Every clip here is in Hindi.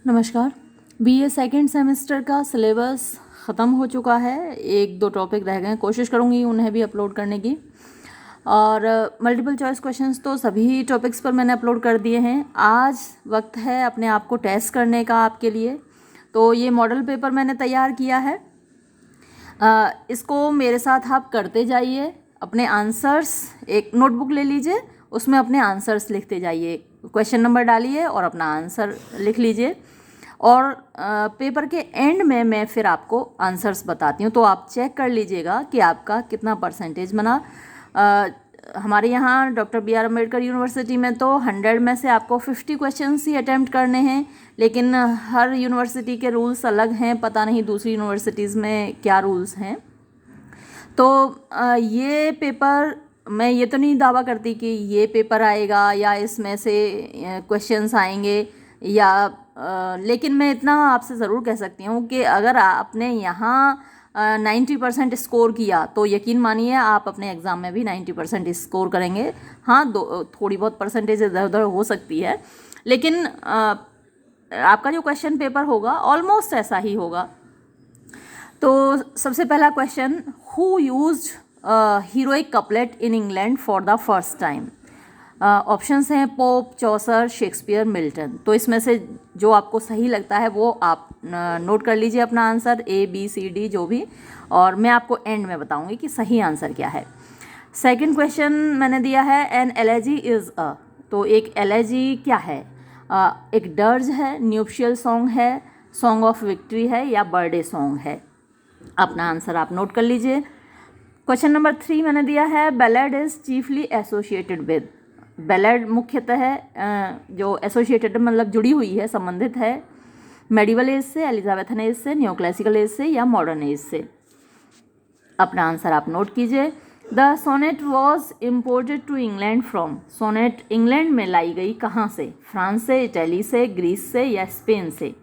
नमस्कार। बीए सेकंड सेमेस्टर का सिलेबस ख़त्म हो चुका है। एक दो टॉपिक रह गए, कोशिश करूँगी उन्हें भी अपलोड करने की। और मल्टीपल चॉइस क्वेश्चंस तो सभी टॉपिक्स पर मैंने अपलोड कर दिए हैं। आज वक्त है अपने आप को टेस्ट करने का आपके लिए। तो ये मॉडल पेपर मैंने तैयार किया है। इसको मेरे साथ आप करते जाइए। अपने आंसर्स एक नोटबुक ले लीजिए, उसमें अपने आंसर्स लिखते जाइए। क्वेश्चन नंबर डालिए और अपना आंसर लिख लीजिए। और पेपर के एंड में मैं फिर आपको आंसर्स बताती हूँ, तो आप चेक कर लीजिएगा कि आपका कितना परसेंटेज बना। हमारे यहाँ doctor B R Ambedkar university में तो 100 में से आपको 50 क्वेश्चंस ही अटैम्प्ट करने हैं, लेकिन हर यूनिवर्सिटी के रूल्स अलग हैं। पता नहीं दूसरी यूनिवर्सिटीज़ में क्या रूल्स हैं। तो ये पेपर, मैं ये तो नहीं दावा करती कि ये पेपर आएगा या इसमें से क्वेश्चंस आएंगे या लेकिन मैं इतना आपसे ज़रूर कह सकती हूँ कि अगर आपने यहाँ 90% स्कोर किया तो यकीन मानिए आप अपने एग्ज़ाम में भी 90% स्कोर करेंगे। हाँ, थोड़ी बहुत परसेंटेज इधर उधर हो सकती है, लेकिन आपका जो क्वेश्चन पेपर होगा ऑलमोस्ट ऐसा ही होगा। तो सबसे पहला question, who used heroic couplet in England for the first time. Options हैं पोप, चौसर, शेक्सपियर, मिल्टन। तो इसमें से जो आपको सही लगता है वो आप नोट कर लीजिए अपना answer, A B C D जो भी, और मैं आपको एंड में बताऊंगी कि सही आंसर क्या है। सेकंड क्वेश्चन मैंने दिया है, एन एलेजी इज़ अ। तो एक एलेजी क्या है? एक डर्ज है, न्यूप्शियल सॉन्ग है, सॉन्ग ऑफ विक्ट्री है या बर्थडे सॉन्ग है। अपना आंसर आप नोट कर लीजिए। क्वेश्चन नंबर 3 मैंने दिया है, ballad is chiefly associated with. Ballad मुख्यतः जो एसोसिएटेड मतलब जुड़ी हुई है, संबंधित है मेडिवल एज से, एलिजाबेथन एज से, न्यू क्लासिकल एज से या मॉडर्न एज से। अपना आंसर आप नोट कीजिए। The sonnet was imported to England from. Sonnet England में लाई गई कहाँ से? फ्रांस से, इटली से, ग्रीस से या स्पेन से।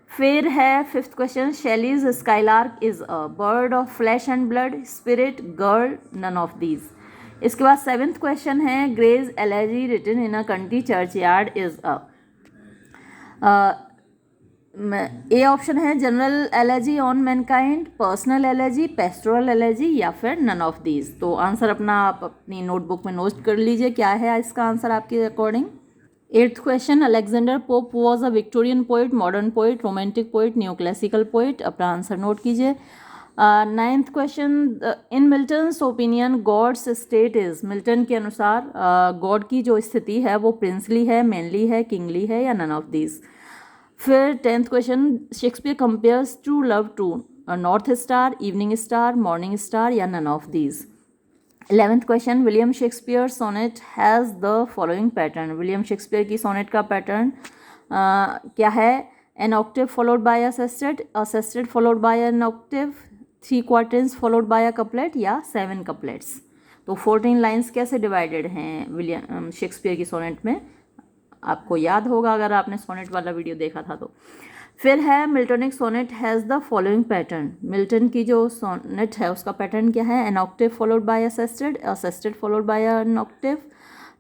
फिर है fifth question, Shelley's skylark is a bird of flesh and blood, spirit, girl, none of these. इसके बाद सेवेंथ क्वेश्चन है, Gray's elegy written in a country churchyard is a. A option है general elegy on mankind, personal elegy, pastoral elegy या फिर नन ऑफ दीज। तो आंसर अपना आप अपनी नोटबुक में नोट कर लीजिए, क्या है इसका आंसर आपके according. Eighth question, Alexander Pope was a Victorian poet, modern poet, romantic poet, new classical poet. अपना आंसर नोट कीजिए। Ninth question, in Milton's opinion God's state is. Milton के अनुसार गॉड की जो स्थिति है वो प्रिंसली है, मैनली है, किंगली है या नन ऑफ दीज। फिर tenth question, Shakespeare compares true love to north star, evening star, morning star या none of these. 11th question, William Shakespeare sonnet has the following pattern. William Shakespeare की सोनेट का पैटर्न क्या है? An octave followed by a sestet followed by an octave, 3 quatrains followed by a couplet या 7 कपलेट्स। तो 14 लाइन्स कैसे डिवाइडेड हैं विलियम शेक्सपियर की सोनेट में, आपको याद होगा अगर आपने सोनेट वाला वीडियो देखा था तो। फिर है Miltonic sonnet has the following pattern. Milton की जो सोनेट है उसका पैटर्न क्या है? An octave followed by a sestet followed by an octave,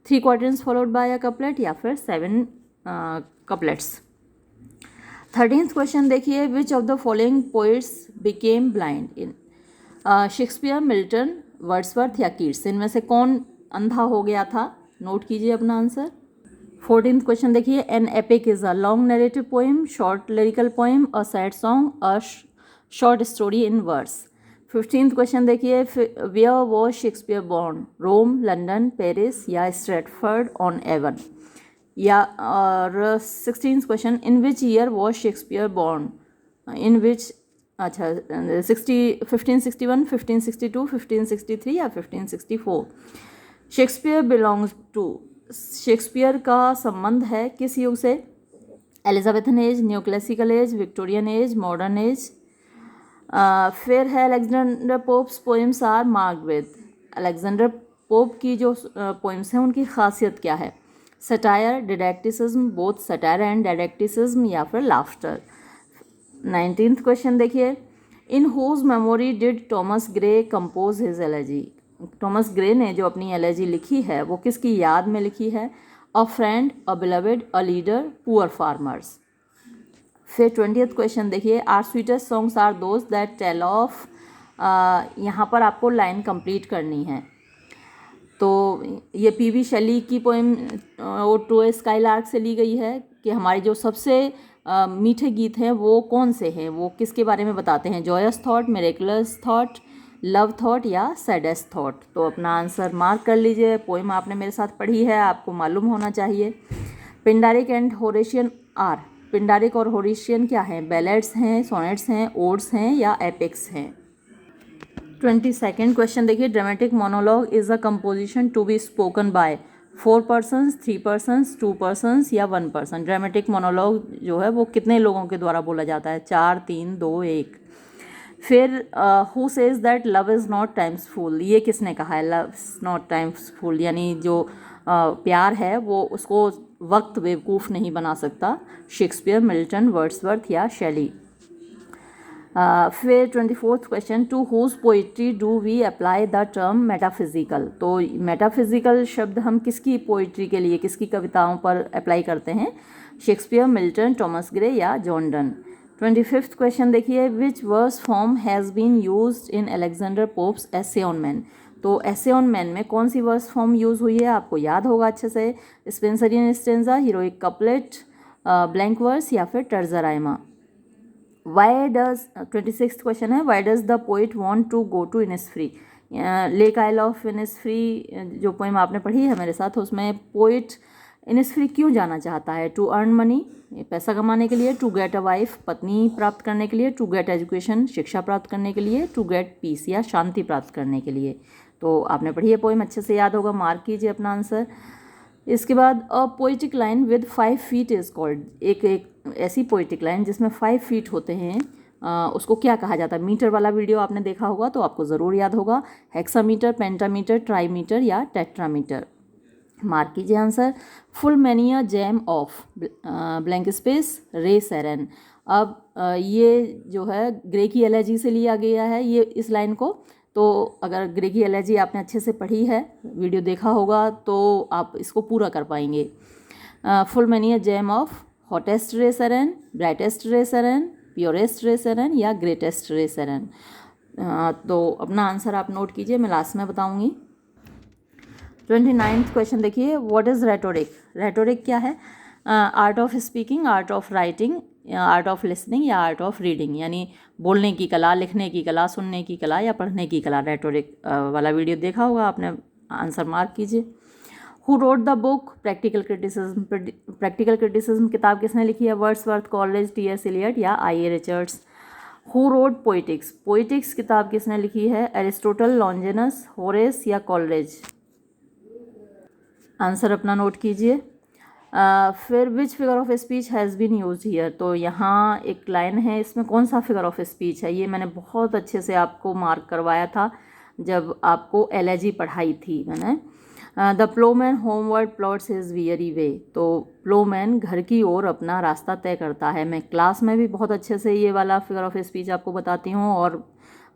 3 quatrains followed by a couplet या फिर 7 कपलेट्स। 13th क्वेश्चन देखिए, which of the following poets became blind in. Shakespeare, Milton, Wordsworth या कीट्स। इनमें से कौन अंधा हो गया था? नोट कीजिए अपना आंसर। 14th क्वेश्चन देखिए, an epic is a long narrative poem, short lyrical poem, a sad song, a short story in verse. 15th question देखिए, where was Shakespeare born. Rome, London, Paris या स्ट्रेटफर्ड ऑन एवन। या और 16th question, in which year was Shakespeare born. In which, अच्छा 1561, 1562, 1563 या 1564। शेक्सपियर बिलोंग्स टू, शेक्सपियर का संबंध है किस युग से? Elizabethan age, new classical age, Victorian age, modern age. फिर है Alexander Pope's poems are marked with. Alexander Pope की जो पोएम्स हैं उनकी खासियत क्या है? Satire, didacticism, both satire and didacticism या फिर लाफ्टर। 19th क्वेश्चन देखिए, in whose memory did Thomas Gray compose his elegy. Thomas Gray ने जो अपनी एलेजी लिखी है वो किसकी याद में लिखी है? A friend, a beloved, a leader, poor farmers. फिर 20th क्वेश्चन देखिए, are sweetest songs are those that tell of, यहाँ पर आपको लाइन कंप्लीट करनी है। तो ये पीवी शैली की पोएम ओ टू ए स्काईलार्क से ली गई है कि हमारे जो सबसे मीठे गीत हैं वो कौन से हैं, वो किसके बारे में बताते हैं, joyous thought, miraculous thought, love thought या सैडेस्ट थॉट। तो अपना आंसर मार्क कर लीजिए। पोएम आपने मेरे साथ पढ़ी है, आपको मालूम होना चाहिए। Pindaric and Horatian are, Pindaric और होरेशियन क्या हैं, बैलेड्स हैं, सोनेट्स हैं, ओड्स हैं या एपिक्स हैं। 22nd क्वेश्चन देखिए, dramatic monologue is a composition to be spoken by 4 persons, 3 persons, 2 persons या 1 पर्सन। ड्रामेटिक मोनोलॉग जो है वो कितने लोगों के द्वारा बोला जाता है, 4, 3, 2, 1। फिर who says that love is not times full, ये किसने कहा है, love is not times full, यानी जो प्यार है वो उसको वक्त बेवकूफ़ नहीं बना सकता। शेक्सपियर, मिल्टन, वर्ड्सवर्थ या शेली। फिर 24th question, to whose poetry do we apply the term metaphysical. तो मेटाफिजिकल शब्द हम किसकी पोइट्री के लिए, किसकी कविताओं पर अप्लाई करते हैं, शेक्सपियर, मिल्टन, टॉमस ग्रे या जॉन डन। 25th क्वेश्चन देखिए, which verse form has been used in Alexander Pope's essay on man. तो एसे ऑन मैन में कौन सी वर्स फॉर्म यूज़ हुई है, आपको याद होगा अच्छे से, Spenserian stanza, heroic couplet, blank verse या फिर terza rima. Why does 26th question है, why does the poet want to go to Innisfree. Lake isle of Innisfree जो पोइम आपने पढ़ी है मेरे साथ, उसमें पोइट इनिसफ्री क्यों जाना चाहता है, टू अर्न मनी, पैसा कमाने के लिए, टू गेट अ वाइफ, पत्नी प्राप्त करने के लिए, टू गेट एजुकेशन, शिक्षा प्राप्त करने के लिए, टू गेट पीस या शांति प्राप्त करने के लिए। तो आपने पढ़ी है पोइम, अच्छे से याद होगा, मार्क कीजिए अपना आंसर। इसके बाद अ poetic line with 5 feet is called, एक ऐसी पोइटिक लाइन जिसमें 5 फीट होते हैं, उसको क्या कहा जाता है। मीटर वाला वीडियो आपने देखा होगा तो आपको ज़रूर याद होगा, हेक्सामीटर, पेंटामीटर, ट्राईमीटर या टेट्रामीटर। मार्क कीजिए answer. Full mania jam of blank space रे सेरेन। अब ये जो है ग्रे की एलर्जी से लिया गया है ये इस लाइन को। तो अगर ग्रे की एलर्जी आपने अच्छे से पढ़ी है, वीडियो देखा होगा, तो आप इसको पूरा कर पाएंगे। Full mania jam of hottest रे सेरेन, ब्राइटेस्ट रे सेरेन, प्योरेस्ट रे सेरेन या ग्रेटेस्ट रे सेरेन। तो अपना आंसर आप नोट कीजिए, मैं लास्ट में बताऊंगी। 29th क्वेश्चन देखिए, व्हाट इज़ रेटोरिक। रेटोरिक क्या है, art of speaking, art of writing, art of listening या आर्ट ऑफ रीडिंग, यानी बोलने की कला, लिखने की कला, सुनने की कला या पढ़ने की कला। रेटोरिक वाला वीडियो देखा होगा आपने, आंसर मार्क कीजिए। Who wrote the book practical criticism. Practical criticism किताब किसने लिखी है, वर्ड्सवर्थ, कॉलेज, टी.एस. एलियट या I A. Richards. Who wrote poetics. Poetics किताब किसने लिखी है, एरिस्टोटल, लॉन्जेनस, होरेस या कॉलेज। आंसर अपना नोट कीजिए। फिर which figure of speech has been use here. तो यहाँ एक लाइन है, इसमें कौन सा फिगर ऑफ स्पीच है, ये मैंने बहुत अच्छे से आपको मार्क करवाया था जब आपको एलर्जी पढ़ाई थी मैंने। The ploughman homeward plods his weary way. तो प्लोमैन घर की ओर अपना रास्ता तय करता है। मैं क्लास में भी बहुत अच्छे से ये वाला फिगर ऑफ स्पीच आपको बताती हूँ, और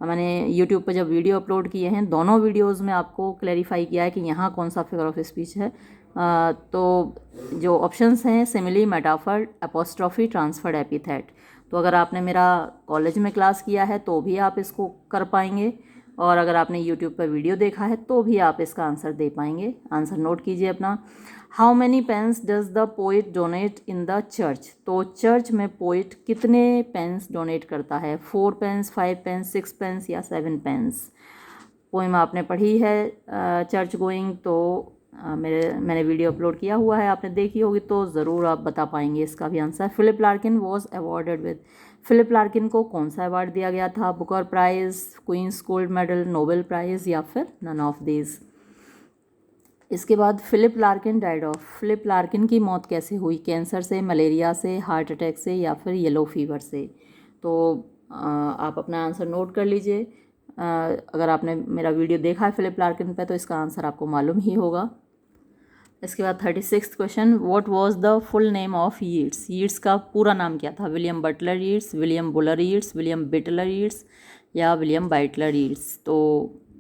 मैंने यूट्यूब पर जब वीडियो अपलोड किए हैं, दोनों वीडियोज़ में आपको क्लैरिफाई किया है कि यहाँ कौन सा फिगर ऑफ स्पीच है। तो जो ऑप्शंस हैं, simile, metaphor, apostrophe, transferred epithet. तो अगर आपने मेरा कॉलेज में क्लास किया है तो भी आप इसको कर पाएंगे, और अगर आपने यूट्यूब पर वीडियो देखा है तो भी आप इसका आंसर दे पाएंगे। आंसर नोट कीजिए अपना। How many pence does the poet donate in the church. तो चर्च में पोइट कितने पेन्स डोनेट करता है, 4 पेन्स, 5 पेन्स, 6 पेन्स या 7 पेन्स। पोइम आपने पढ़ी है चर्च गोइंग, तो मैंने वीडियो अपलोड किया हुआ है, आपने देखी होगी, तो ज़रूर आप बता पाएंगे इसका भी answer. Philip Larkin was awarded with. Philip Larkin को कौन सा अवार्ड दिया गया था, Booker prize, Queen's gold medal, Nobel prize या फिर नन ऑफ दीज। इसके बाद Philip Larkin died of. Philip Larkin की मौत कैसे हुई, कैंसर से, मलेरिया से, हार्ट अटैक से या फिर येलो फीवर से। तो आप अपना आंसर नोट कर लीजिए। अगर आपने मेरा वीडियो देखा है फिलिप लार्किन पे तो इसका आंसर आपको मालूम ही होगा। इसके बाद 36th question, what was the full name of Yeats. Yeats का पूरा नाम क्या था, William Butler Yeats, William Buller Yeats, William Bitler Yeats या विलियम बाइटलर यीट्स। तो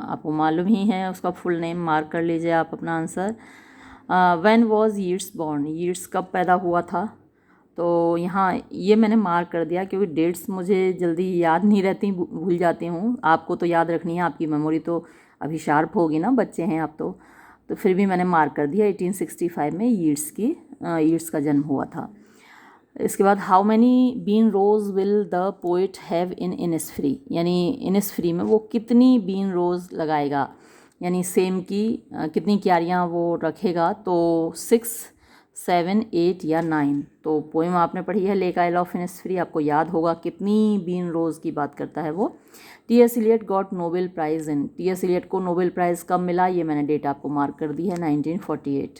आपको मालूम ही है उसका फुल नेम, मार्क कर लीजिए आप अपना answer. When was Yeats born. Yeats कब पैदा हुआ था, तो यहाँ ये मैंने मार्क कर दिया क्योंकि डेट्स मुझे जल्दी याद नहीं रहती, भूल जाती हूँ। आपको तो याद रखनी है, आपकी मेमोरी तो अभी शार्प होगी ना, बच्चे हैं आप तो फिर भी मैंने मार्क कर दिया 1865 में यीट्स का जन्म हुआ था। इसके बाद how many bean rows will the poet have in Innisfree, यानी इनिसफ्री में वो कितनी बीन रोज लगाएगा, यानी सेम की कितनी क्यारियाँ वो रखेगा, तो 6, 7, 8 या 9। तो पोइम आपने पढ़ी है लेक आइल ऑफ इनिसफ्री, आपको याद होगा कितनी बीन रोज की बात करता है वो। T S. Eliot got Nobel prize in, T S. Eliot को नोबेल प्राइज़ कब मिला, ये मैंने डेट आपको मार्क कर दी है 1948।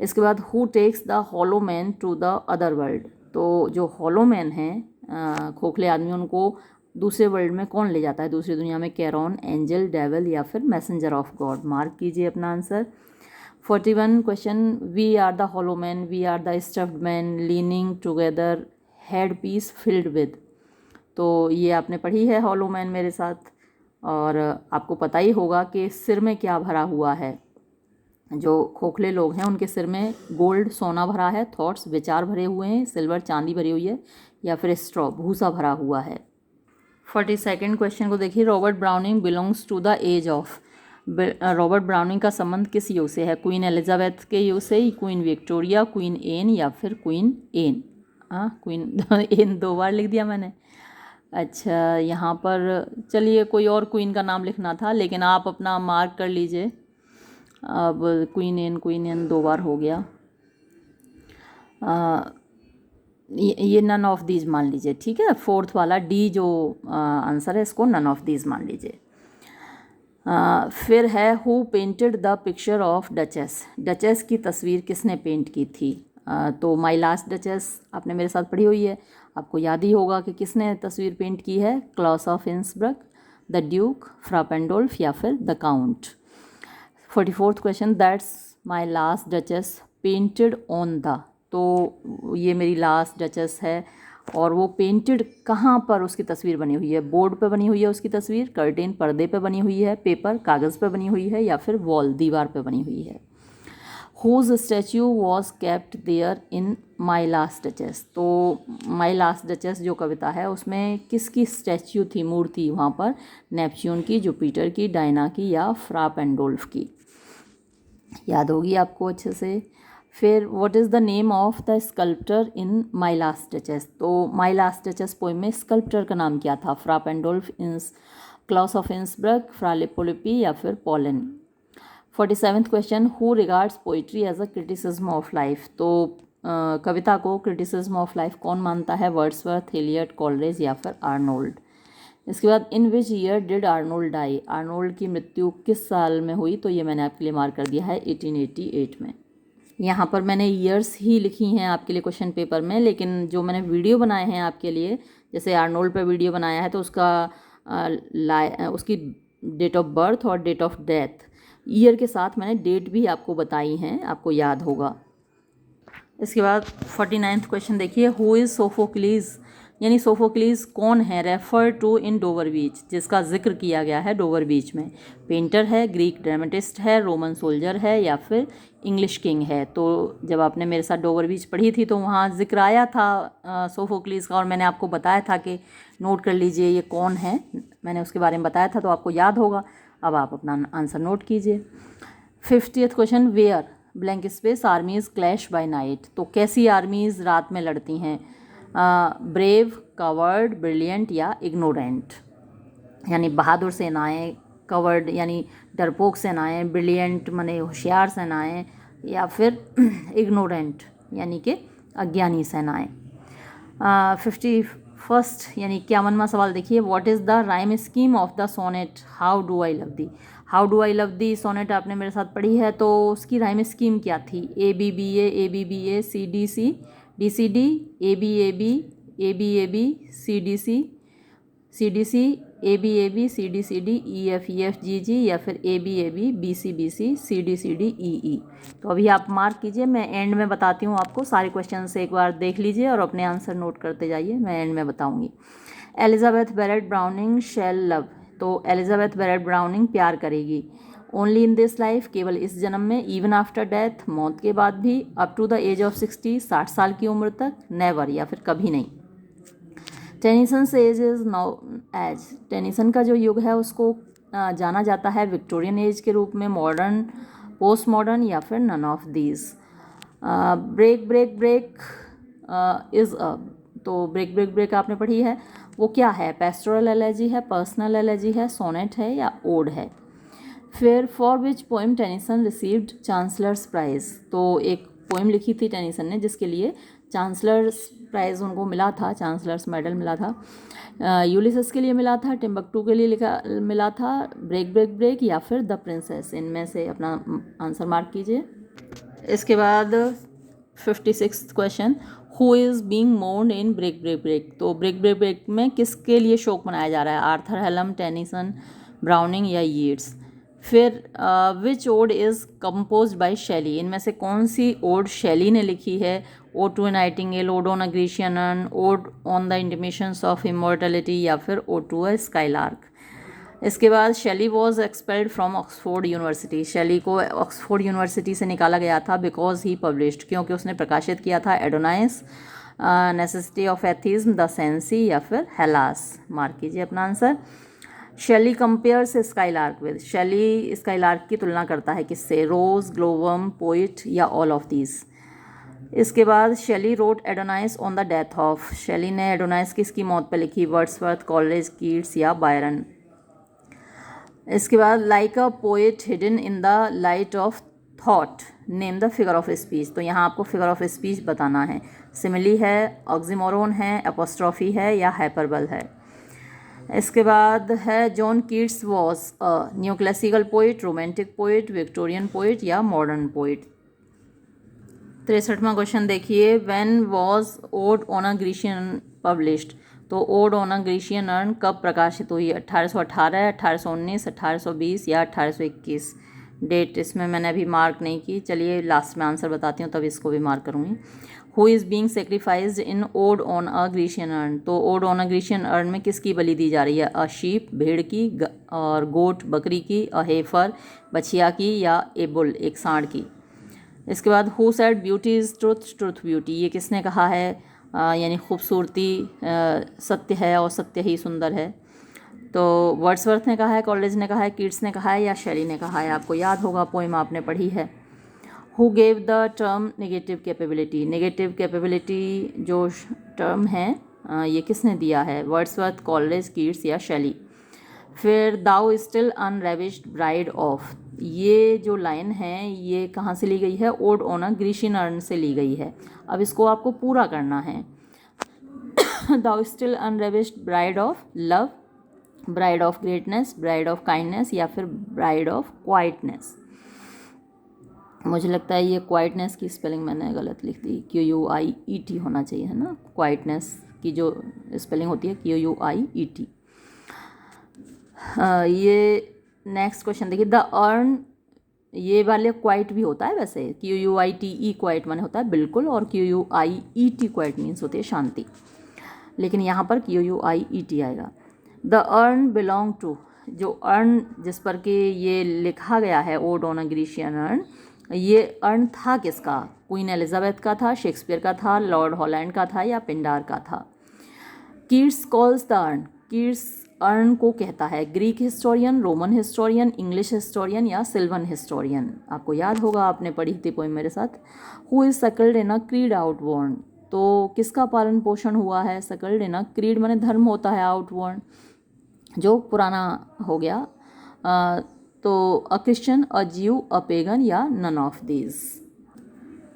इसके बाद who takes the hollow man to the other world, तो जो हॉलो मैन हैं खोखले आदमी, उनको दूसरे वर्ल्ड में कौन ले जाता है, दूसरी दुनिया में, कैरॉन, एंजल, डेविल या फिर मैसेंजर ऑफ गॉड। मार्क कीजिए अपना answer. 41 question, we are the hollow man, we are the stuffed man, leaning together, head piece filled with. तो ये आपने पढ़ी है हॉलो मैन मेरे साथ, और आपको पता ही होगा कि सिर में क्या भरा हुआ है। जो खोखले लोग हैं उनके सिर में गोल्ड सोना भरा है, थॉट्स विचार भरे हुए हैं, सिल्वर चांदी भरी हुई है, या फिर स्ट्रॉ भूसा भरा हुआ है। 42nd क्वेश्चन को देखिए, Robert Browning belongs to the age of, Robert Browning का संबंध किस युग से है, क्वीन एलिजाबेथ के युग से, क्वीन विक्टोरिया, क्वीन एन या फिर क्वीन एन। क्वीन एन 2 बार लिख दिया मैंने। अच्छा, यहाँ पर चलिए कोई और क्वीन का नाम लिखना था, लेकिन आप अपना मार्क कर लीजिए। अब क्वीन एन 2 बार हो गया। ये नन ऑफ दीज मान लीजिए, ठीक है। 4th वाला डी जो आंसर है, इसको नन ऑफ दीज मान लीजिए। फिर है who painted the picture of duchess, duchess की तस्वीर किसने पेंट की थी। तो माई लास्ट डचेस आपने मेरे साथ पढ़ी हुई है, आपको याद ही होगा कि किसने तस्वीर पेंट की है, क्लॉस ऑफ इंसब्रग, द ड्यूक, फ्रा पेंडोल्फ या फिर the count. 44th question, that's my last duchess painted on the, तो ये मेरी लास्ट डचेस है, और वो पेंटेड कहाँ पर उसकी तस्वीर बनी हुई है, बोर्ड पे बनी हुई है उसकी तस्वीर, कर्टेन पर्दे पे बनी हुई है, पेपर कागज़ पे बनी हुई है, या फिर वॉल दीवार पे बनी हुई है। Whose statue was kept there in my last duchess, तो माई लास्ट डचेस जो कविता है उसमें किसकी स्टैच्यू थी, मूर्ति वहाँ पर, नेपच्यून की, जुपिटर की, डायना की या फ्रा पेंडोल्फ की। याद होगी आपको अच्छे से। फिर what is the name of the sculptor in my last duchess, तो माई लास्ट डचेस पोइम में स्कल्प्टर का नाम क्या था, फ्रा पेंडोल्फ, क्लॉस ऑफ इंसब्रग, फ्रा लिपोलिपी या फिर Pauline. 47th question, who regards poetry as a criticism of life, तो कविता को क्रिटिसिज्म ऑफ लाइफ कौन मानता है, वर्ड्सवर्थ, एलियट, कॉलरेज या फिर आर्नोल्ड। इसके बाद in which year did Arnold die, Arnold की मृत्यु किस साल में हुई, तो ये मैंने आपके लिए मार्क कर दिया है 1888 में। यहाँ पर मैंने ईयर्स ही लिखी हैं आपके लिए क्वेश्चन पेपर में, लेकिन जो मैंने वीडियो बनाए हैं आपके लिए, जैसे आर्नोल्ड पे वीडियो बनाया है तो उसकी डेट ऑफ बर्थ और डेट ऑफ डेथ ईयर के साथ मैंने डेट भी आपको बताई हैं, आपको याद होगा। इसके बाद 49th क्वेश्चन देखिए, हु इज़ सोफोक्लीज, यानी सोफोक्लीज कौन है, रेफर टू इन डोवर बीच, जिसका जिक्र किया गया है डोवर बीच में। पेंटर है, ग्रीक ड्रामेटिस्ट है, रोमन सोल्जर है या फिर इंग्लिश किंग है। तो जब आपने मेरे साथ डोवर बीच पढ़ी थी तो वहाँ जिक्र आया था सोफोक्लीज का, और मैंने आपको बताया था कि नोट कर लीजिए ये कौन है, मैंने उसके बारे में बताया था, तो आपको याद होगा। अब आप अपना आंसर नोट कीजिए। 50th question, where blank space armies clash by night, तो कैसी आर्मीज़ रात में लड़ती हैं, ब्रेव, कवर्ड, ब्रिलियंट या इग्नोरेंट, यानी बहादुर सेनाएं, कवर्ड यानी डरपोक सेनाएं, ब्रिलियंट माने होशियार सेनाएं, या फिर इग्नोरेंट यानी कि अज्ञानी सेनाएं। 51st यानी 51वां सवाल देखिए, what is the rhyme scheme of the sonnet how do I love thee, how do I love thee sonnet आपने मेरे साथ पढ़ी है, तो उसकी राइम स्कीम क्या थी, A B B A, C D C, D C D, A B A B, C D C, C D C, A B, C D, E F G या फिर A B, B C D, E. तो अभी आप मार्क कीजिए, मैं एंड में बताती हूँ आपको, सारे क्वेश्चन से एक बार देख लीजिए और अपने आंसर नोट करते जाइए, मैं एंड में बताऊँगी। एलिजाबेथ बैरेट ब्राउनिंग शैल लव, तो एलिजाबेथ बैरेट ब्राउनिंग प्यार करेगी, ओनली इन दिस लाइफ, केवल इस जन्म में, इवन आफ्टर डेथ, मौत के बाद भी, up to the age of 60, 60 साल की उम्र तक, नेवर या फिर कभी नहीं। Tennyson age is now age, Tennyson का जो युग है उसको जाना जाता है विक्टोरियन एज के रूप में, मॉडर्न, पोस्ट मॉडर्न या फिर none of these. Break break break is a, तो ब्रेक ब्रेक ब्रेक आपने पढ़ी है, वो क्या है? पेस्टोरल एलेजी है, पर्सनल एलेजी है, सोनेट है या ओड है। फिर for which poem Tennyson received Chancellor's prize, तो एक पोएम लिखी थी टेनिसन ने जिसके लिए चांसलर्स प्राइज़ उनको मिला था, चांसलर्स मेडल मिला था। यूलिसस के लिए मिला था, टिम्बक्टू के लिए मिला था, ब्रेक ब्रेक ब्रेक या फिर द प्रिंसेस, इनमें से अपना आंसर मार्क कीजिए। इसके बाद 56th question, who is being mourn in break break break, तो ब्रेक ब्रेक ब्रेक में किसके लिए शोक मनाया जा रहा है? आर्थर हेलम, टेनिसन, ब्राउनिंग या यीट्स। फिर which ode is compose by Shelley, इनमें से कौन सी ओड शैली ने लिखी है? Ode to a nightingale, ode on a Grecian urn, ode on the intimations of immortality या फिर ओड टू अ स्काईलार्क। इसके बाद Shelley was expelled from Oxford university, Shelley को ऑक्सफोर्ड यूनिवर्सिटी से निकाला गया था बिकॉज ही पब्लिश्ड, क्योंकि उसने प्रकाशित किया था Adonais, necessity of atheism, the Cenci या फिर हेलास। मार्क कीजिए अपना answer. Shelley compares skylark with, Shelley skylark की तुलना करता है किससे? रोज, ग्लोवम, पोइट या ऑल ऑफ दीज। इसके बाद Shelley wrote Adonais on the death of, Shelley ने एडोनाइस किसकी मौत पर लिखी? वर्ड्सवर्थ, कॉलेज, कीट्स या बायरन। इसके बाद like a poet hidden in the light of thought, name the figure of speech, तो यहाँ आपको फिगर ऑफ स्पीच बताना है। सिमिली है, ऑक्सीमोरोन है, एपोस्ट्रॉफी है या हाइपरबल है। इसके बाद है John Keats was a new classical poet, romantic poet, Victorian poet या मॉडर्न पोइट। 63वां क्वेश्चन देखिए, when was ode on a Grecian published, तो ode on a Grecian urn कब प्रकाशित हुई? 1818, 1819, 1820 या 1821। डेट इसमें मैंने अभी मार्क नहीं की, चलिए लास्ट में आंसर बताती हूँ तब इसको भी मार्क करूँगी। Who is being sacrificed in ode on a Grecian urn, तो ode on a Grecian urn में किसकी बलि दी जा रही है? अ शीप, भेड़ की, और गोट, बकरी की, अ हेफर, बछिया की या ए बुल, एक सांड की। इसके बाद who said beauty is truth, truth beauty, ये किसने कहा है? यानी खूबसूरती सत्य है और सत्य ही सुंदर है। तो वर्ड्सवर्थ ने कहा है, कॉलेज ने कहा है, कीट्स ने कहा है या शैली ने कहा है? आपको याद होगा, पोएम आपने पढ़ी है। Who gave the term negative capability, negative capability जो टर्म है ये किसने दिया है? वर्ड्सवर्थ, कॉलेज, कीट्स या शैली। फिर दाउ स्टिल अनरेविश्ड ब्राइड ऑफ, ये जो लाइन है ये कहाँ से ली गई है? Odd on a Grecian earn से ली गई है। अब इसको आपको पूरा करना है। Thou still unravished bride of love, bride of greatness, bride of kindness या फिर ब्राइड ऑफ क्वाइटनेस। मुझे लगता है ये क्वाइटनेस की स्पेलिंग मैंने गलत लिख दी, QUIET होना चाहिए, है ना? क्वाइटनेस की जो स्पेलिंग होती है QUIET। ये नेक्स्ट क्वेश्चन देखिए, द अर्न, ये वाले क्वाइट भी होता है वैसे, QUITE क्वाइट माने होता है बिल्कुल, और QUIET क्वाइट मीन्स होती है शांति, लेकिन यहाँ पर QUIET आएगा। द अर्न बिलोंग टू, जो अर्न जिस पर कि ये लिखा गया है odd on a Grecian earn, ये अर्न था किसका? क्वीन एलिजाबेथ का था, शेक्सपियर का था, लॉर्ड हॉलैंड का था या पिंडार का था। Keats calls the earn, Keats earn को कहता है Greek historian, Roman historian, English historian या सिल्वन हिस्टोरियन। आपको याद होगा, आपने पढ़ी थी पोएम मेरे साथ। Who is suckled in a creed outworn, तो किसका पालन पोषण हुआ है? सकल्ड इन अ क्रीड माने धर्म होता है, आउटवर्न जो पुराना हो गया, तो अ क्रिश्चियन, अ ज्यू, अ पेगन या नन ऑफ दीज।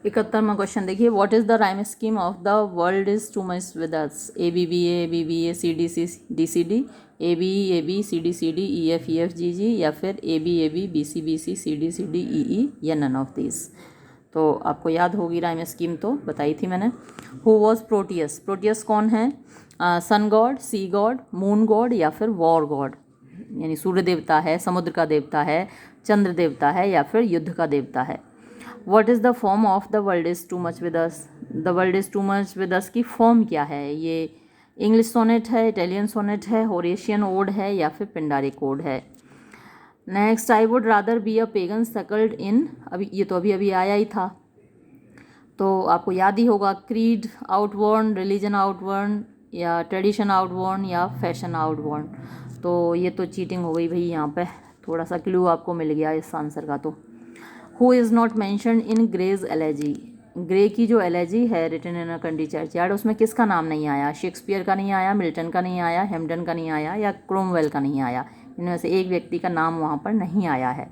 71वां क्वेश्चन देखिए, what is the rhyme scheme of the world is to much with us? ABBA, BBA, CDC, DCD, ABE, CD, CD, EF, EF, GG या फिर ABAB, BC, BC, CD, CD, EE या नन ऑफ दीज। तो आपको याद होगी राइम स्कीम, तो बताई थी मैंने। हु वॉज प्रोटियस, प्रोटियस कौन है? सन गॉड, सी गॉड, मून गॉड या फिर वॉर गॉड, यानी सूर्य देवता है, समुद्र का देवता है, चंद्र देवता है या फिर युद्ध का देवता है। What is the form of the world is too much with us, the world is too much with us की फॉर्म क्या है? ये इंग्लिश सोनेट है, इटालियन सोनेट है, होरेशियन ओड है या फिर पिंडारिक ओड है। Next, I would rather be a pagan suckled in, अभी ये तो अभी अभी आया ही था, तो आपको याद ही होगा, क्रीड आउटवर्न, रिलीजन आउटवर्न, या ट्रेडिशन आउटवर्न, या फैशन आउटवर्न। तो ये तो चीटिंग हो गई भाई, यहाँ पे थोड़ा सा क्लू आपको मिल गया इस आंसर का। तो who is not mentioned in Gray's elegy, Gray की जो एलेजी है written in a Kandi churchyard, उसमें किसका नाम नहीं आया? शेक्सपियर का नहीं आया, मिल्टन का नहीं आया, हेम्पटन का नहीं आया, या क्रोमवेल का नहीं आया। इनमें से एक व्यक्ति का नाम वहाँ पर नहीं आया है।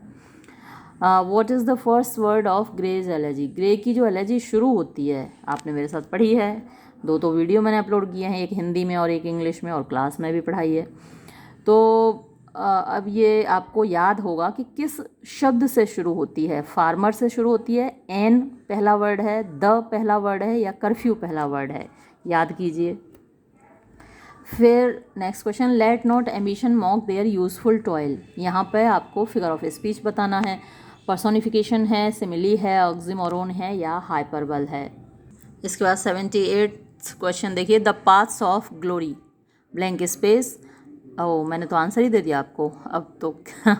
What is the first word of Gray's elegy, Gray की जो एलेजी शुरू होती है, आपने मेरे साथ पढ़ी है, दो तो वीडियो मैंने अपलोड किए हैं, एक हिंदी में और एक इंग्लिश में, और क्लास में भी पढ़ाई है। तो अब ये आपको याद होगा कि किस शब्द से शुरू होती है। फार्मर से शुरू होती है, एन पहला वर्ड है, द पहला वर्ड है, या कर्फ्यू पहला वर्ड है, याद कीजिए। फिर next question, let not ambition mock their useful toil, यहाँ पे आपको फिगर ऑफ स्पीच बताना है, पर्सोनिफिकेशन है, सिमिली है, ऑक्सीमोरोन है, या हाइपरबल है। इसके बाद 78 क्वेश्चन देखिए, the paths of glory, blank space, ओह मैंने तो आंसर ही दे दिया आपको, अब तो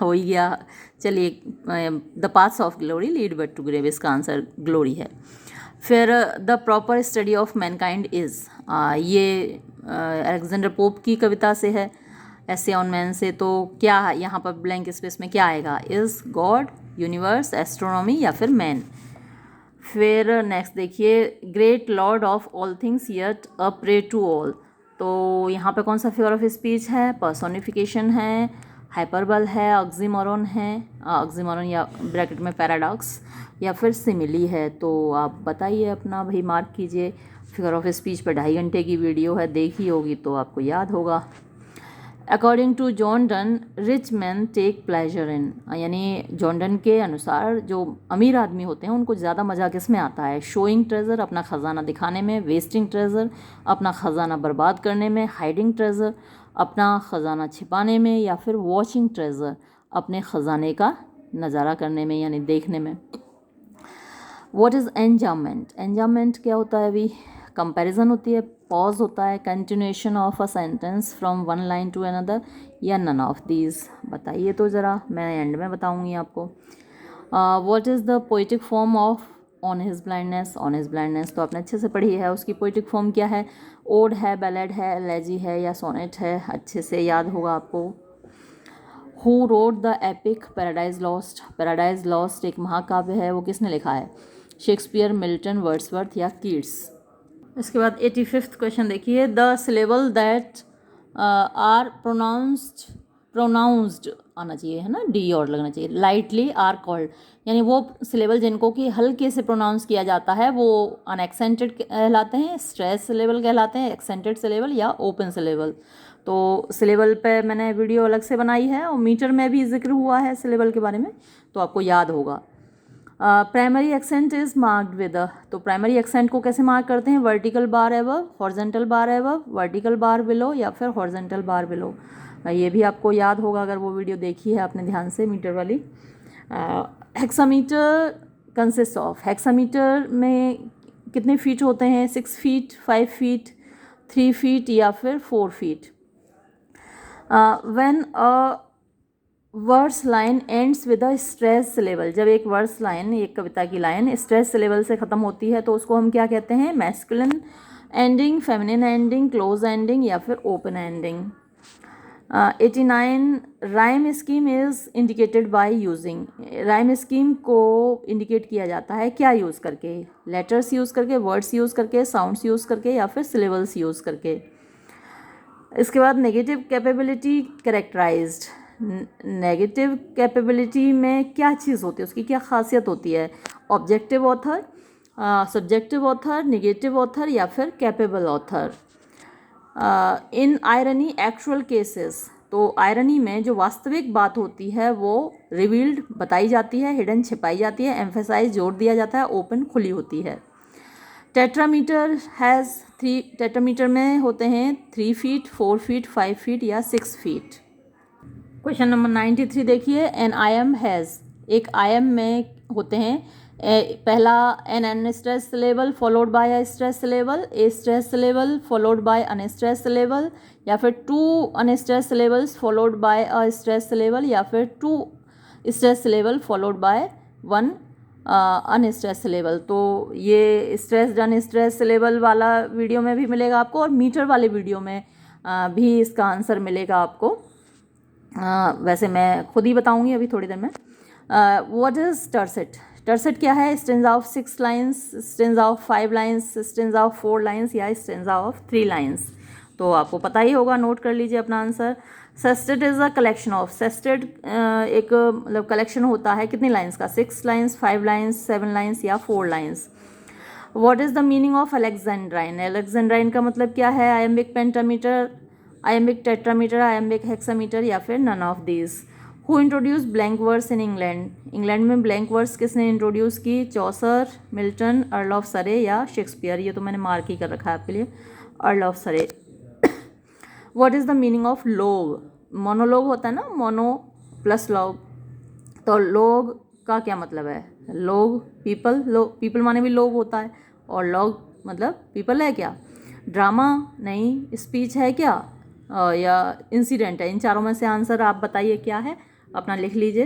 हो ही गया। चलिए, the paths of glory lead but to grave, इसका आंसर ग्लोरी है। फिर the proper study of mankind is, ये अलेक्जेंडर पोप की कविता से है, ऐसे ऑन मैन से। तो क्या यहाँ पर ब्लैंक स्पेस में क्या आएगा? इज़, गॉड, यूनिवर्स, एस्ट्रोनॉमी, या फिर मैन। फिर नेक्स्ट देखिए, great lord of all things yet a prey to all, तो यहाँ पे कौन सा फिगर ऑफ स्पीच है? पर्सोनिफिकेशन है, हाइपरबल है, ऑक्सीमोरोन है, ऑक्सीमोरोन या ब्रैकेट में पैराडॉक्स, या फिर सिमिली है। तो आप बताइए अपना, भाई मार्क कीजिए। फिगर ऑफ स्पीच पे 2.5 घंटे की वीडियो है, देखी होगी तो आपको याद होगा। According to John Donne, rich man take pleasure in, यानी जॉन डन के अनुसार जो अमीर आदमी होते हैं उनको ज़्यादा मज़ा किस में आता है? शोइंग ट्रेजर, अपना ख़जाना दिखाने में, वेस्टिंग ट्रेजर, अपना ख़जाना बर्बाद करने में, हाइडिंग ट्रेजर, अपना ख़जाना छिपाने में, या फिर वॉचिंग ट्रेजर, अपने ख़जाने का नज़ारा करने में यानी देखने में। व्हाट इज़ एंजाममेंट, एंजाममेंट क्या होता है? अभी कंपैरिजन होती है, पॉज होता है, continuation of a sentence from one line to another, या नन ऑफ दीज। बताइए तो ज़रा, मैं एंड में बताऊंगी आपको। What is the poetic form of on his blindness, on his blindness तो आपने अच्छे से पढ़ी है, उसकी पोइटिक फॉर्म क्या है? ओड है, बैलेड है, एलेजी है, या सोनेट है, अच्छे से याद होगा आपको। Who wrote the epic Paradise Lost, Paradise Lost एक महाकाव्य है, वो किसने लिखा है? शेक्सपियर, मिल्टन, वर्ड्सवर्थ, या कीट्स। इसके बाद 85th क्वेश्चन देखिए, the syllable that are pronounced आना चाहिए, है ना, डी और लगना चाहिए, लाइटली आर कॉल्ड, यानी वो सिलेबल जिनको कि हल्के से प्रोनाउंस किया जाता है वो अनएक्सेंटेड कहलाते हैं, स्ट्रेस सिलेबल कहलाते हैं, एक्सेंटेड सिलेबल या ओपन सिलेबल। तो सिलेबल पे मैंने वीडियो अलग से बनाई है, और मीटर में भी जिक्र हुआ है सिलेबल के बारे में, तो आपको याद होगा। Primary accent is marked with, तो प्राइमरी एक्सेंट को कैसे मार्क करते हैं? वर्टिकल बार एबव, हॉरिजॉन्टल बार एबव, वर्टिकल बार बिलो, या फिर हॉरिजॉन्टल बार बिलो। ये भी आपको याद होगा अगर वो वीडियो देखी है आपने ध्यान से, मीटर वाली। हेक्सामीटर कंसिस्ट ऑफ, हेक्सामीटर में कितने फीट होते हैं? 6 फीट, 5 फीट, 3 फीट, या फिर 4 feet. When a verse line ends with a stress syllable, जब एक वर्स लाइन, एक कविता की लाइन स्ट्रेस सिलेबल से ख़त्म होती है तो उसको हम क्या कहते हैं? Masculine ending, feminine ending, close ending, या फिर open ending. 89 rhyme scheme is indicated by using, rhyme scheme को इंडिकेट किया जाता है क्या यूज़ करके? लेटर्स यूज़ करके, वर्ड्स यूज़ करके, साउंड्स यूज़ करके, या फिर सिलेबल्स यूज़ करके। इसके बाद negative capability characterized, negative capability में क्या चीज़ होती है, उसकी क्या खासियत होती है? Objective author, subjective author, negative author, या फिर कैपेबल ऑथर। इन आयरनी एक्चुअल केसेस, तो आयरनी में जो वास्तविक बात होती है वो रिवील्ड बताई जाती है, हिडन छिपाई जाती है, एम्फेसाइज जोड़ दिया जाता है, ओपन खुली होती है। टेट्रामीटर हैज़ 3, टेट्रामीटर में होते हैं 3 फीट, 4 फीट, 5 फीट, या 6 फीट। क्वेश्चन नंबर 93 देखिए, एन आयम हैज़, एक आयम में होते हैं पहला an unstress syllable followed by a stress syllable, a stress syllable followed by unstress syllable, या फिर 2 unstress syllables followed by a stress syllable, या फिर 2 stress syllable followed by one unstress syllable. तो ये स्ट्रेस्ड अनस्ट्रेस सिलेबल वाला वीडियो में भी मिलेगा आपको, और मीटर वाले वीडियो में भी इसका आंसर मिलेगा आपको। वैसे मैं खुद ही बताऊंगी अभी थोड़ी देर में। What is टर्सेट? टर्सेट क्या है? Stanza of 6 lines, stanza of 5 lines, stanza of 4 lines या स्टेंजा ऑफ 3 लाइन्स। तो आपको पता ही होगा, नोट कर लीजिए अपना answer. Sestet is a collection of, sestet एक मतलब कलेक्शन होता है कितनी लाइन्स का? 6 लाइन्स, 5 लाइन्स, 7 लाइन्स या 4 lines. What is the meaning of alexandrine? Alexandrine का मतलब क्या है? Iambic pentameter, iambic tetrameter, iambic hexameter या फिर none of these. Who introduce blank verse in England? England में ब्लैंक वर्स किसने इंट्रोड्यूस की? चौसर, मिल्टन, अर्ल ऑफ सरे या शेक्सपियर। ये तो मैंने मार्क ही कर रखा है आपके लिए, अर्ल ऑफ सरे। What is the meaning of लोग? मोनोलॉग होता है ना, मोनो प्लस लॉग, तो लोग का क्या मतलब है? लोग पीपल, लोग पीपल माने भी लोग होता है, और लॉग मतलब पीपल है क्या? ड्रामा नहीं, स्पीच है क्या, या इंसिडेंट है? इन चारों में से आंसर आप बताइए क्या है, अपना लिख लीजिए।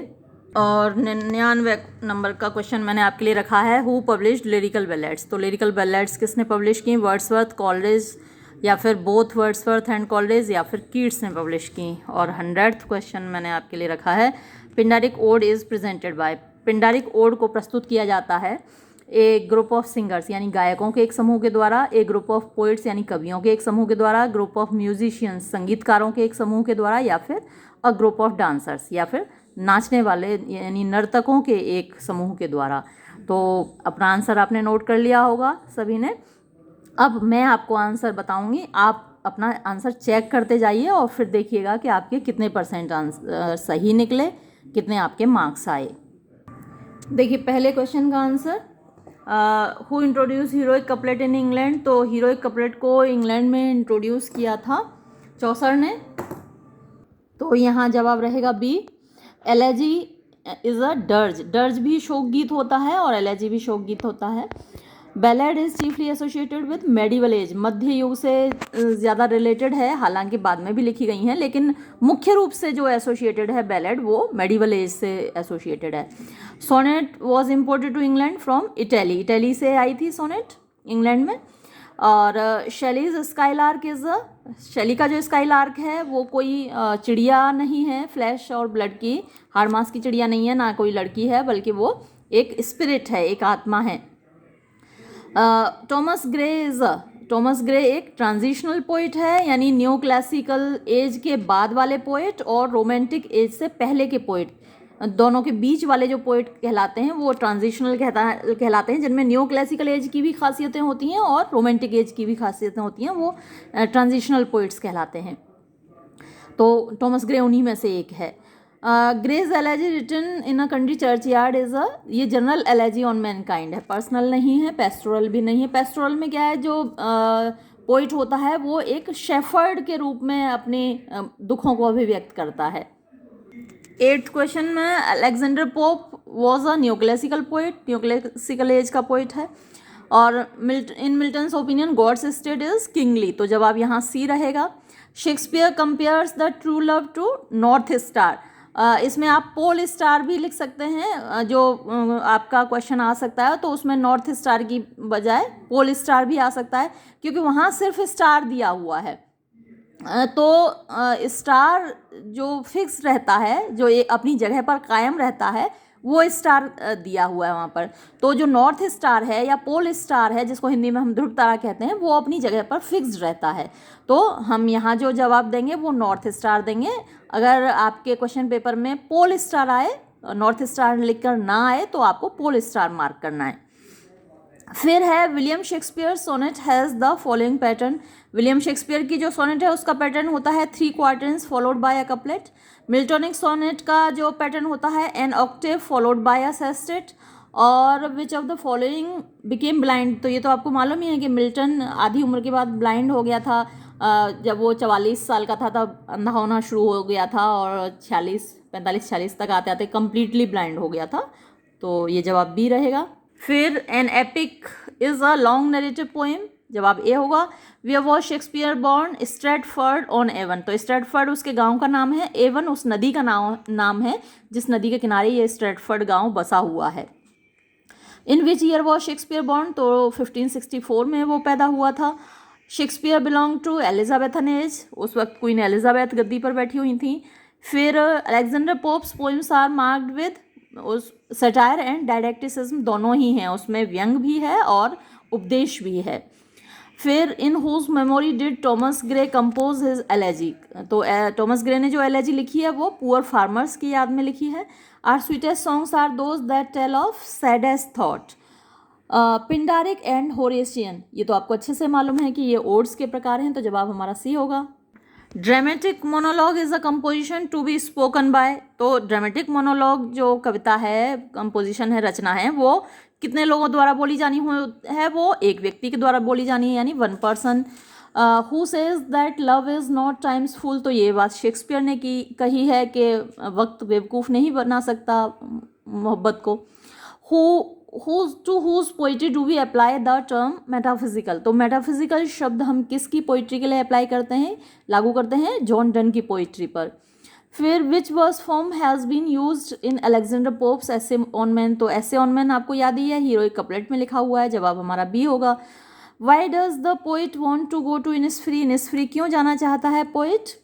और 99 नंबर का क्वेश्चन मैंने आपके लिए रखा है, हु पब्लिश्ड लिरिकल बैलेड्स? तो लिरिकल बैलेड्स किसने पब्लिश की? वर्ड्सवर्थ, कॉलरेज या फिर बोथ वर्ड्सवर्थ एंड कॉलरेज या फिर कीट्स ने पब्लिश की। और 100th क्वेश्चन मैंने आपके लिए रखा है, Pindaric ode is presented by? Pindaric ode को प्रस्तुत किया जाता है एक ग्रुप ऑफ सिंगर्स यानी गायकों के एक समूह के द्वारा, एक ग्रुप ऑफ पोइट्स यानी कवियों के एक समूह के द्वारा, ग्रुप ऑफ म्यूजिशियंस संगीतकारों के एक समूह के द्वारा, या फिर अ ग्रुप ऑफ डांसर्स या फिर नाचने वाले यानी नर्तकों के एक समूह के द्वारा। तो अपना आंसर आपने नोट कर लिया होगा सभी ने। अब मैं आपको आंसर बताऊंगी, आप अपना आंसर चेक करते जाइए और फिर देखिएगा कि आपके कितने % आंसर सही निकले, कितने आपके मार्क्स आए। देखिए पहले क्वेश्चन का answer, who introduce heroic couplet in England? तो हीरोइक कपलेट को इंग्लैंड में इंट्रोड्यूस किया था चौसर ने। तो यहाँ जवाब रहेगा B, elegy is a dirge. Dirge भी शोक गीत होता है और एलेजी भी शोक गीत होता है। Ballad is chiefly associated with medieval age, मध्य युग से ज़्यादा रिलेटेड है, हालांकि बाद में भी लिखी गई हैं, लेकिन मुख्य रूप से जो एसोसिएटेड है बैलेड वो मेडिवल एज से एसोसिएटेड है। Sonnet was imported to England from Italy, Italy से आई थी सोनेट इंग्लैंड में। और शेलीज स्काईलार्क इज, शेली का जो स्काईलार्क है वो कोई चिड़िया नहीं है फ्लैश और ब्लड की, हाड़ मांस की चिड़िया नहीं है, ना कोई लड़की है, बल्कि वो एक स्पिरिट है, एक आत्मा है। Thomas Gray is, Thomas Gray एक ट्रांजिशनल पोइट है, यानी न्यू क्लासिकल एज के बाद वाले पोइट और रोमांटिक एज से पहले के पोइट, दोनों के बीच वाले जो पोइट कहलाते हैं वो ट्रांजिशनल कहलाते हैं, जिनमें न्यू क्लासिकल एज की भी खासियतें होती हैं और रोमांटिक एज की भी खासियतें होती हैं, वो ट्रांजिशनल पोइट्स कहलाते हैं। तो टॉमस ग्रे उन्हीं में से एक है। Gray's elegy written in a country churchyard is a, ये जनरल एलेजी ऑन मैनकाइंड है, पर्सनल नहीं है, पेस्टोरल भी नहीं है। पेस्टोरल में क्या है, जो पोइट होता है वो एक शेफर्ड के रूप में अपने दुखों को अभिव्यक्त करता है। 8th क्वेश्चन में, Alexander Pope was a new classical poet, new classical age का पोइट है। और in Milton's opinion God's state is kingly, तो जवाब यहाँ सी रहेगा। Shakespeare compares the true love to north star, इसमें आप पोल स्टार भी लिख सकते हैं, जो आपका क्वेश्चन आ सकता है, तो उसमें नॉर्थ स्टार की बजाय पोल स्टार भी आ सकता है, क्योंकि वहाँ सिर्फ स्टार दिया हुआ है। तो स्टार जो फिक्स रहता है, जो एक अपनी जगह पर कायम रहता है, वो स्टार दिया हुआ है वहाँ पर। तो जो नॉर्थ स्टार है या पोल स्टार है, जिसको हिंदी में हम ध्रुव तारा कहते हैं, वो अपनी जगह पर फिक्स्ड रहता है। तो हम यहाँ जो जवाब देंगे वो नॉर्थ स्टार देंगे। अगर आपके क्वेश्चन पेपर में पोल स्टार आए, नॉर्थ स्टार लिखकर ना आए, तो आपको पोल स्टार मार्क करना है। फिर है William Shakespeare sonnet has the following pattern, William Shakespeare की जो सोनेट है उसका पैटर्न होता है 3 quarters followed by a couplet. Miltonic sonnet का जो पैटर्न होता है an octave followed by a sestet. और which of the following became blind, तो ये तो आपको मालूम ही है कि मिल्टन आधी उम्र के बाद ब्लाइंड हो गया था, जब वो 44 साल का था तब अंधा होना शुरू हो गया था, और 45-46 तक आते आते कम्प्लीटली ब्लाइंड हो गया था। तो ये जवाब बी रहेगा। फिर an epic is a long narrative poem, जवाब ए होगा। Where was Shakespeare born? Stratford on Avon. तो स्ट्रैटफर्ड उसके गांव का नाम है, एवन उस नदी का नाम है जिस नदी के किनारे ये स्ट्रैटफर्ड गांव बसा हुआ है। In which year was Shakespeare born? तो 1564 में वो पैदा हुआ था। Shakespeare belong to Elizabethan age, उस वक्त क्वीन एलिजाबेथ गद्दी पर बैठी हुई थी। फिर Alexander Pope's poems are marked with satire and didacticism, दोनों ही हैं, उसमें व्यंग भी है और उपदेश भी है। फिर in whose memory did Thomas Gray compose his elegy? तो टॉमस ग्रे ने जो एलेजी लिखी है वो पुअर फार्मर्स की याद में लिखी है। Are sweetest songs are those that tell of saddest thought. Pindaric and Horatian, ये तो आपको अच्छे से मालूम है कि ये ओड्स के प्रकार हैं, तो जवाब हमारा सी होगा। Dramatic monologue is a composition to be spoken by. तो ड्रामेटिक मोनोलॉग जो कविता है, कंपोजिशन है, रचना है, वो कितने लोगों द्वारा बोली जानी है? वो एक व्यक्ति के द्वारा बोली जानी है, यानी one person. Who says that love is not times full? तो ये बात शेक्सपियर ने कही है कि वक्त बेवकूफ़ नहीं बना सकता मोहब्बत को। To whose poetry do we apply the term metaphysical? तो मेटाफिजिकल शब्द हम किसकी पोइट्री के लिए अप्लाई करते हैं, लागू करते हैं? जॉन डन की पोइट्री पर। फिर which verse form has been used in Alexander Pope's essay on man? तो एसे ऑन मैन आपको याद ही है, हीरोइक कपलेट में लिखा हुआ है, जवाब हमारा बी होगा। Why does the poet want to go to Innisfree? Innisfree क्यों जाना चाहता है पोइट?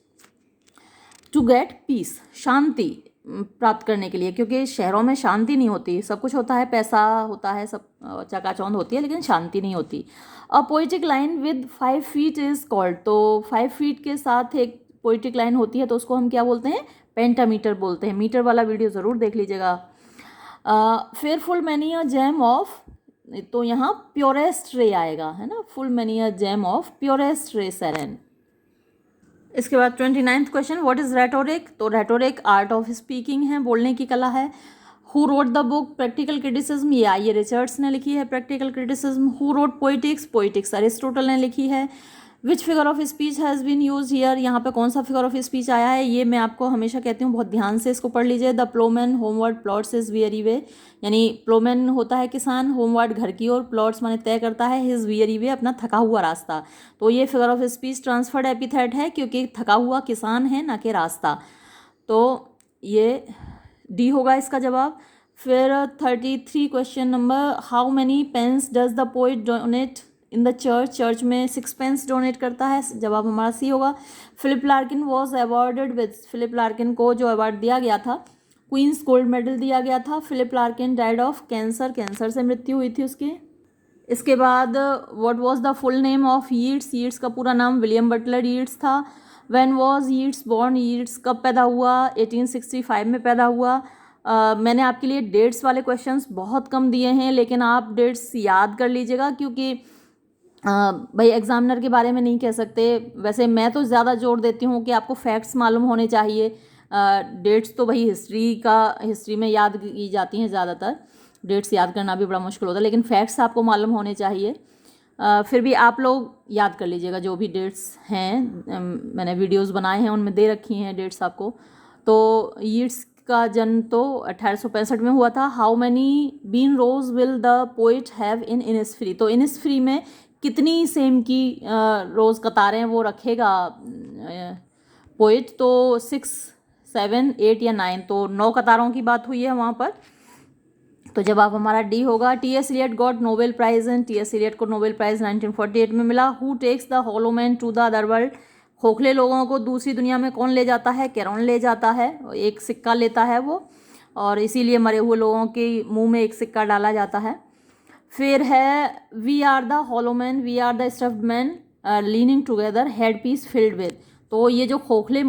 टू गेट पीस, शांति प्राप्त करने के लिए, क्योंकि शहरों में शांति नहीं होती, सब कुछ होता है, पैसा होता है, सब चकाचौंध होती है, लेकिन शांति नहीं होती। अ poetic line with 5 feet is called? तो 5 फीट के साथ एक पोइटिक लाइन होती है तो उसको हम क्या बोलते हैं? पेंटामीटर बोलते हैं। मीटर वाला वीडियो ज़रूर देख लीजिएगा। फिर full many a gem of, तो यहाँ प्योरेस्ट रे आएगा, है ना, full many a gem of purest ray serene. इसके बाद 29th question, what is rhetoric? तो रेटोरिक आर्ट ऑफ स्पीकिंग है, बोलने की कला है। Who wrote the book practical criticism? ये रिचर्ड्स ने लिखी है practical criticism. Who wrote poetics? Poetics Aristotle ने लिखी है। Which figure of speech has been use here? यहाँ पे कौन सा फिगर ऑफ स्पीच आया है? ये मैं आपको हमेशा कहती हूँ, बहुत ध्यान से इसको पढ़ लीजिए। The ploughman homeward plots is very way, यानी प्लोमैन होता है किसान, होमवर्ड घर की ओर, प्लॉट्स माने तय करता है, हिज वेरी वे अपना थका हुआ रास्ता। तो ये figure of speech transferred epithet है, क्योंकि थका हुआ किसान है ना कि रास्ता। तो ये डी होगा इसका जवाब। फिर 33 question number, how many pence does the poet donate in the church? Church में 6 पेंस डोनेट करता है, जवाब हमारा सी होगा। Philip Larkin was awarded with? Philip Larkin को जो अवार्ड दिया गया था, क्वींस गोल्ड मेडल दिया गया था। Philip Larkin died of cancer, cancer से मृत्यु हुई थी उसकी। इसके बाद what was the full name of Yeats? Yeats का पूरा नाम विलियम बटलर यीट्स था। When was Yeats born? Yeats कब पैदा हुआ? 1865 में पैदा हुआ। मैंने आपके लिए डेट्स वाले क्वेश्चंस बहुत कम दिए हैं, लेकिन आप डेट्स याद कर लीजिएगा, क्योंकि भाई एग्जामिनर के बारे में नहीं कह सकते। वैसे मैं तो ज़्यादा जोर देती हूँ कि आपको फैक्ट्स मालूम होने चाहिए। डेट्स तो भाई हिस्ट्री में याद की जाती हैं ज़्यादातर, डेट्स याद करना भी बड़ा मुश्किल होता है, लेकिन फैक्ट्स आपको मालूम होने चाहिए। फिर भी आप लोग याद कर लीजिएगा जो भी डेट्स हैं, मैंने वीडियोस बनाए हैं उनमें दे रखी हैं डेट्स आपको। तो यीट्स का जन्म तो 1865 में हुआ था। How many bean rows will the poet have in Innisfree? तो इनिस्फ्री में कितनी सेम की रोज़ कतारें वो रखेगा पोइट? तो 6, 7, 8 या 9, तो 9 कतारों की बात हुई है वहाँ पर, तो जवाब हमारा डी होगा। T S. Eliot got Nobel prize and T S. Eliot को नोबेल प्राइज 1948 में मिला। Who takes the hollow man to the other world? खोखले लोगों को दूसरी दुनिया में कौन ले जाता है? कैरोन ले जाता है, एक सिक्का लेता है वो, और इसीलिए मरे हुए लोगों के मुंह में एक सिक्का डाला जाता है। फिर है we are the hollow man, we are the stuffed man leaning together, head piece filled with. तो ये जो खोखले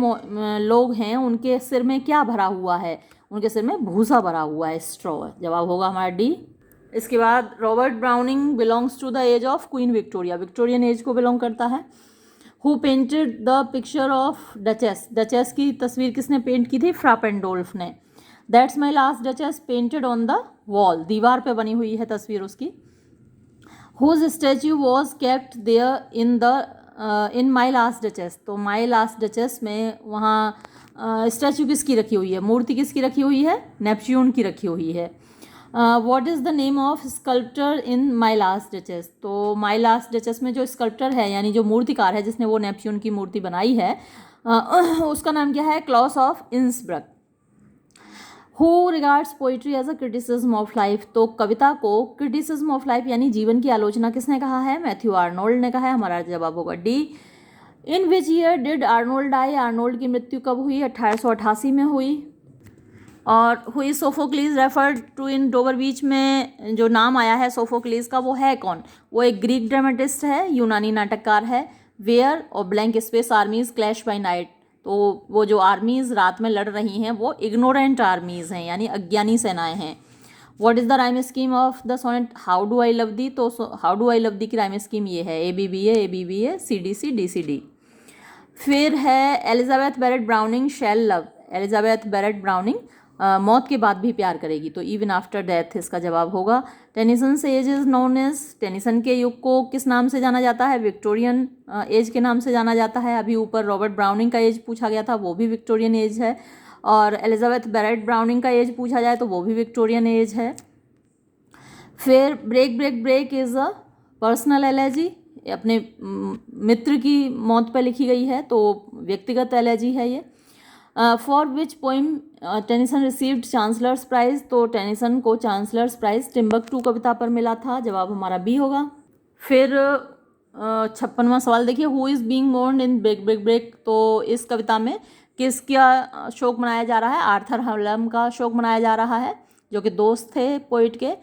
लोग हैं उनके सिर में क्या भरा हुआ है? उनके सिर में भूसा भरा हुआ है, स्ट्रॉ। जवाब होगा हमारा डी। इसके बाद Robert Browning belongs to the age of Queen Victoria, Victorian age को बिलोंग करता है। Who painted the picture of duchess? Duchess की तस्वीर किसने पेंट की थी? फ्रापेंडोल्फ ने। That's my last duchess painted on the wall, दीवार पे बनी हुई है तस्वीर उसकी। Whose statue was kept there in my last duchess? तो माई लास्ट डचेस में वहाँ स्टैच्यू किसकी रखी हुई है, मूर्ति किसकी रखी हुई है? नेपच्यून की रखी हुई है। What is the name of sculptor in my last duchess. तो माई लास्ट डचेस में जो स्कल्प्टर है यानी जो मूर्तिकार है जिसने वो नेपच्यून की मूर्ति बनाई है उसका नाम क्या है? Claus of Innsbruck. Who regards poetry as a criticism of life. तो कविता को क्रिटिसिज्म ऑफ लाइफ यानी जीवन की आलोचना किसने कहा है? मैथ्यू आर्नोल्ड ने कहा है। हमारा जवाब होगा D. In which year did Arnold die. Arnold की मृत्यु कब हुई? 1888 में हुई। और who Sophocles referred to in Dover Beach में जो नाम आया है सोफोक्लीज का वो है कौन? वो एक ग्रीक ड्रामेटिस्ट है, यूनानी नाटककार है। वेयर और blank space armies clash by night. तो वो जो आर्मीज रात में लड़ रही हैं वो इग्नोरेंट आर्मीज हैं यानी अज्ञानी सेनाएं हैं। What is the rhyme scheme of the sonnet how do I love thee. तो how do I love thee की राइम स्कीम ये है ABBA CDC DCD। फिर है एलिजाबेथ बैरेट ब्राउनिंग शैल लव। एलिजाबेथ बैरेट ब्राउनिंग मौत के बाद भी प्यार करेगी तो इवन आफ्टर डेथ इसका जवाब होगा। Tennyson age is known as. Tennyson के युग को किस नाम से जाना जाता है? विक्टोरियन एज के नाम से जाना जाता है। अभी ऊपर रॉबर्ट ब्राउनिंग का एज पूछा गया था, वो भी विक्टोरियन एज है। और एलिजाबेथ बैरेट ब्राउनिंग का एज पूछा जाए तो वो भी विक्टोरियन एज है। फिर break break break is a personal elegy. अपने मित्र की मौत पर लिखी गई है तो व्यक्तिगत एलेजी है ये। For which poem Tennyson received Chancellor's prize. तो टेनिसन को चांसलर्स प्राइज टिम्बकटू कविता पर मिला था। जवाब हमारा बी होगा। फिर 56वां सवाल देखिए, who is being mourned in break break break. तो इस कविता में किसका शोक मनाया जा रहा है? आर्थर हलम का शोक मनाया जा रहा है जो कि दोस्त थे पोइट के।